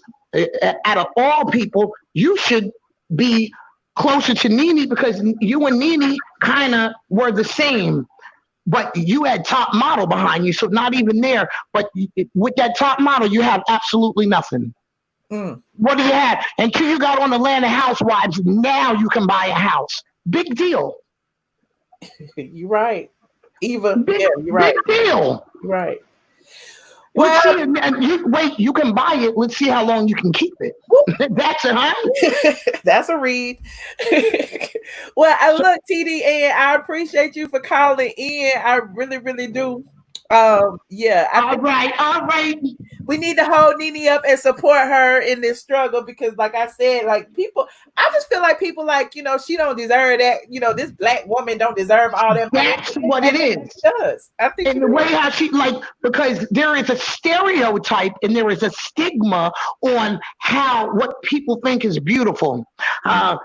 out of all people, you should be closer to Nene, because you and Nene kind of were the same. But you had Top Model behind you, so not even there. But with that Top Model, you have absolutely nothing. What do you have? Until you got on Atlanta Housewives, now you can buy a house. Big deal. You're right. Eva, you're right. Big deal. You're right. Let's see, and you can buy it. Let's see how long you can keep it. That's it, huh? That's a read. Well, I look, TD, and I appreciate you for calling in. I really, really do. All right. we need to hold Nene up and support her in this struggle because, like I said, like people, I just feel like people like, you know, she don't deserve that. You know, this black woman don't deserve all that money. That's what it is. She does. I think And the way how she because there is a stereotype and there is a stigma on what people think is beautiful.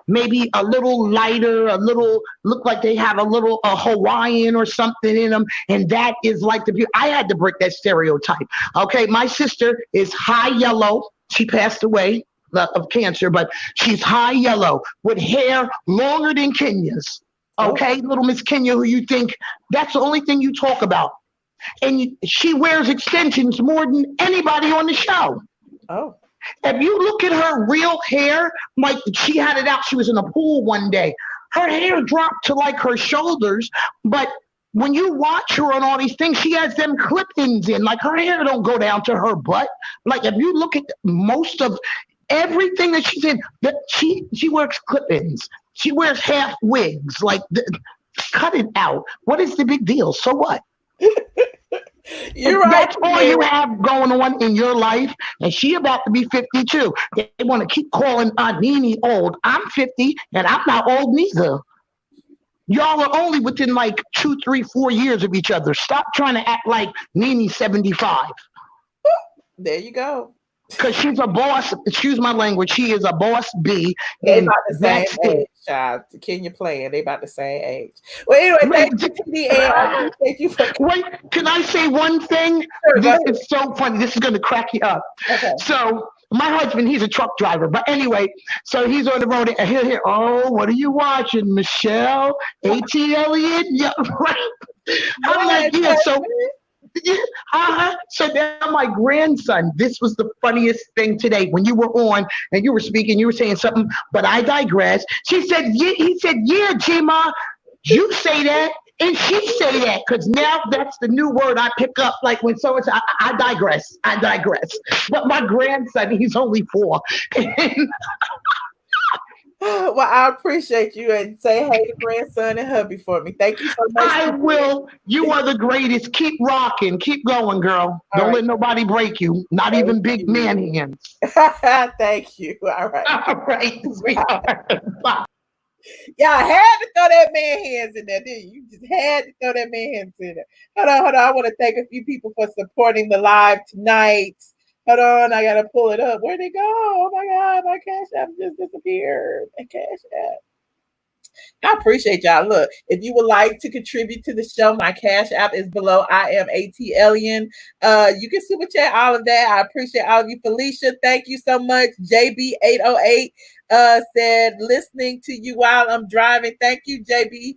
Maybe a little lighter, a little look like they have a Hawaiian or something in them, and that is like the beauty. I had to break that stereotype. Okay, my sister is high yellow. She passed away of cancer, but she's high yellow with hair longer than Kenya's. Okay, little Miss Kenya, who you think that's the only thing you talk about. And she wears extensions more than anybody on the show. Oh. If you look at her real hair, like she had it out, she was in a pool one day. Her hair dropped to like her shoulders, but when you watch her on all these things, she has them clip-ins in. Like her hair don't go down to her butt. Like if you look at most of everything that she's in, that she wears clip-ins. She wears half wigs. Like, cut it out. What is the big deal? So what? You're right. That's all you have going on in your life. And she about to be 52. They want to keep calling Nene old. I'm 50, and I'm not old neither. Y'all are only within like 2, 3, 4 years of each other. Stop trying to act like Nene's 75. There you go. Because she's a boss. Excuse my language. She is a boss B. They And about the same that's age, it. child. Kenya playing. They about the same age. Well, anyway, thank you to the end. Thank you for. Wait, can I say one thing? Sure, This is so funny. This is going to crack you up. Okay. So my husband, he's a truck driver. But anyway, so he's on the road and he'll hear, oh, what are you watching, Michelle? ATLien? Yeah, right. I'm like, yeah, so... So now my grandson, this was the funniest thing today when you were on and you were speaking, you were saying something, but I digress. She said, yeah, he said, yeah, G-Ma, you say that and she say that because now that's the new word I pick up. Like when someone says, I digress. But my grandson, he's only 4. Well, I appreciate you and say hey to grandson and hubby for me. Thank you so much. I will. You are the greatest. Keep rocking. Keep going, girl. Don't let nobody break you. Not even big man hands. Thank you. All right. All right, sweetheart. Bye. Y'all had to throw that man hands in there, didn't you? You just had to throw that man hands in there. Hold on. I want to thank a few people for supporting the live tonight. Hold on, I gotta pull it up. Where'd it go? Oh my God, my Cash App just disappeared. My Cash App. I appreciate y'all. Look, if you would like to contribute to the show, my Cash App is below iamATLien. You can super chat all of that. I appreciate all of you. Felicia, thank you so much. JB808 said listening to you while I'm driving. Thank you, JB.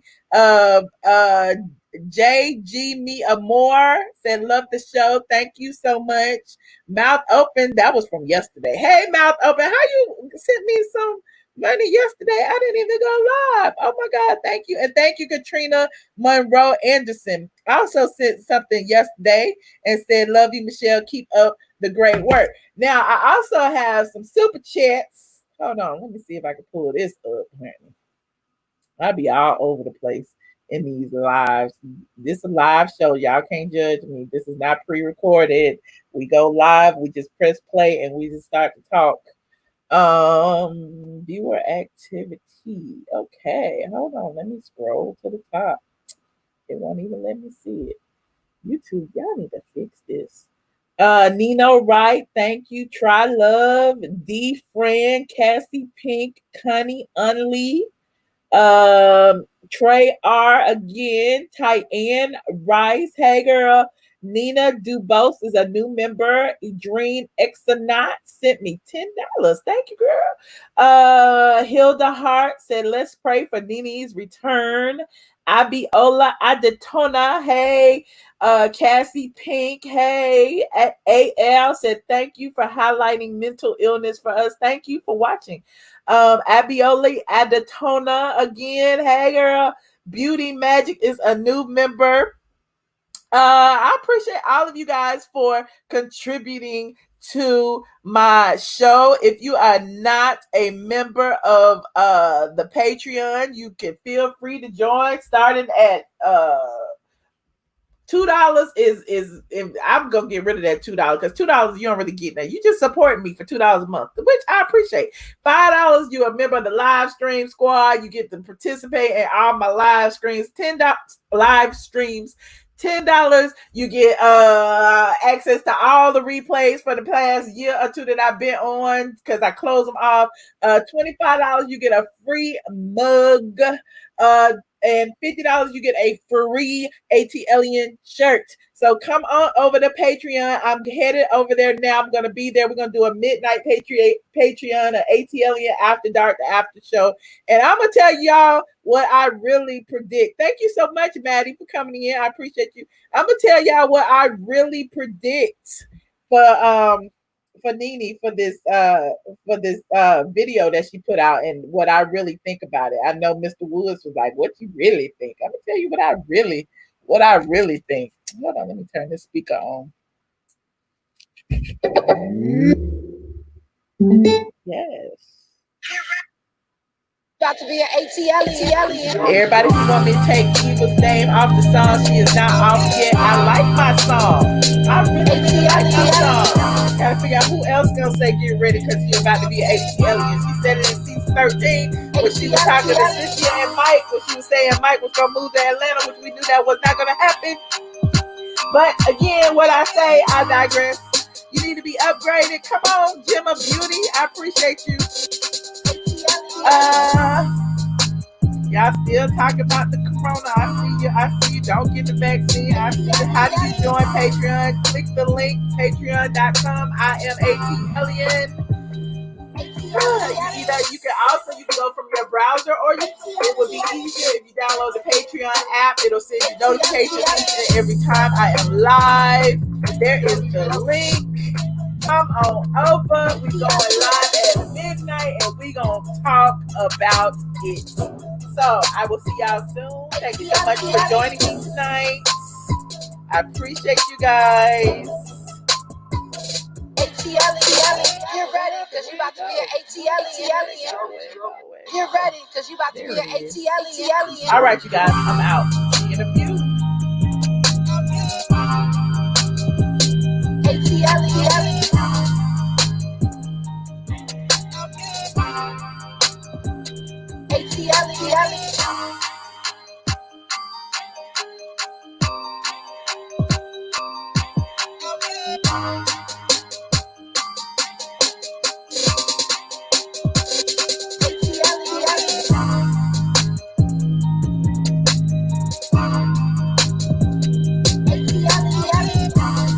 JG Me Amore said love the show. Thank you so much. Mouth Open, that was from yesterday. Hey, Mouth Open, how you sent me some money yesterday? I didn't even go live. Oh my God, thank you. And thank you, Katrina Monroe Anderson. I also sent something yesterday and said, love you, Michelle. Keep up the great work. Now, I also have some super chats. Hold on, let me see if I can pull this up. I'll be all over the place in these lives. This is a live show. Y'all can't judge me. This is not pre-recorded. We go live. We just press play and we just start to talk. Viewer activity. Okay, hold on. Let me scroll to the top. It won't even let me see it. YouTube, y'all need to fix this. Nino Wright, thank you. Try Love, D Friend, Cassie Pink, Connie Unley, Trey R again, Tyann Rice, hey girl. Nina Dubose is a new member. Adrene Exonaut sent me $10. Thank you, girl. Hilda Hart said, let's pray for Nene's return. Abiola Adetona, hey. Cassie Pink, hey. AL said, thank you for highlighting mental illness for us. Thank you for watching. Abiola Adetona again, hey girl. Beauty Magic is a new member. I appreciate all of you guys for contributing to my show. If you are not a member of the Patreon, you can feel free to join starting at $2 is I'm gonna get rid of that $2 because $2 you don't really get that. You just support me for $2 a month, which I appreciate. $5 you a member of the live stream squad. You get to participate in all my live streams. $10 live streams. $10 you get access to all the replays for the past year or two that I've been on because I close them off. $25 you get a free mug. And $50 you get a free ATLien shirt. So come on over to Patreon. I'm headed over there now. I'm gonna be there. We're gonna do a midnight Patreon, an ATLien after dark, the after show. And I'm gonna tell y'all what I really predict. Thank you so much, Maddie, for coming in. I appreciate you. I'm gonna tell y'all what I really predict for Nene for this video that she put out and what I really think about it. I know Mr. Woods was like, what you really think? I'm gonna tell you what I really think. Hold on, let me turn this speaker on. Yes. Got to be an ATLien. Everybody who want me to take Eva's name off the song, she is not off yet. I like my song. I really like my song. Gotta figure out who else gonna say get ready because you're about to be an ATLien. She said it in season 13 when she was talking to Cynthia and Mike, when she was saying Mike was gonna move to Atlanta, which we knew that was not gonna happen. But again, what I say, I digress. You need to be upgraded. Come on, Gem of Beauty. I appreciate you. Y'all still talking about the corona. I see you. Don't get the vaccine. I see you. How do you join Patreon? Click the link, patreon.com. iamATLien. You can go from your browser, or it would be easier if you download the Patreon app. It'll send you notifications each and every time I am live. There is the link. Come on over. We going live at midnight and we gonna talk about it. So I will see y'all soon. Thank you so much for joining me tonight. I appreciate you guys. ATLien, get ready, because you about to be an ATLien. Get ready, because you about to be an ATLien. All right, you guys, I'm out. See you in a few. ATLien. ATLien.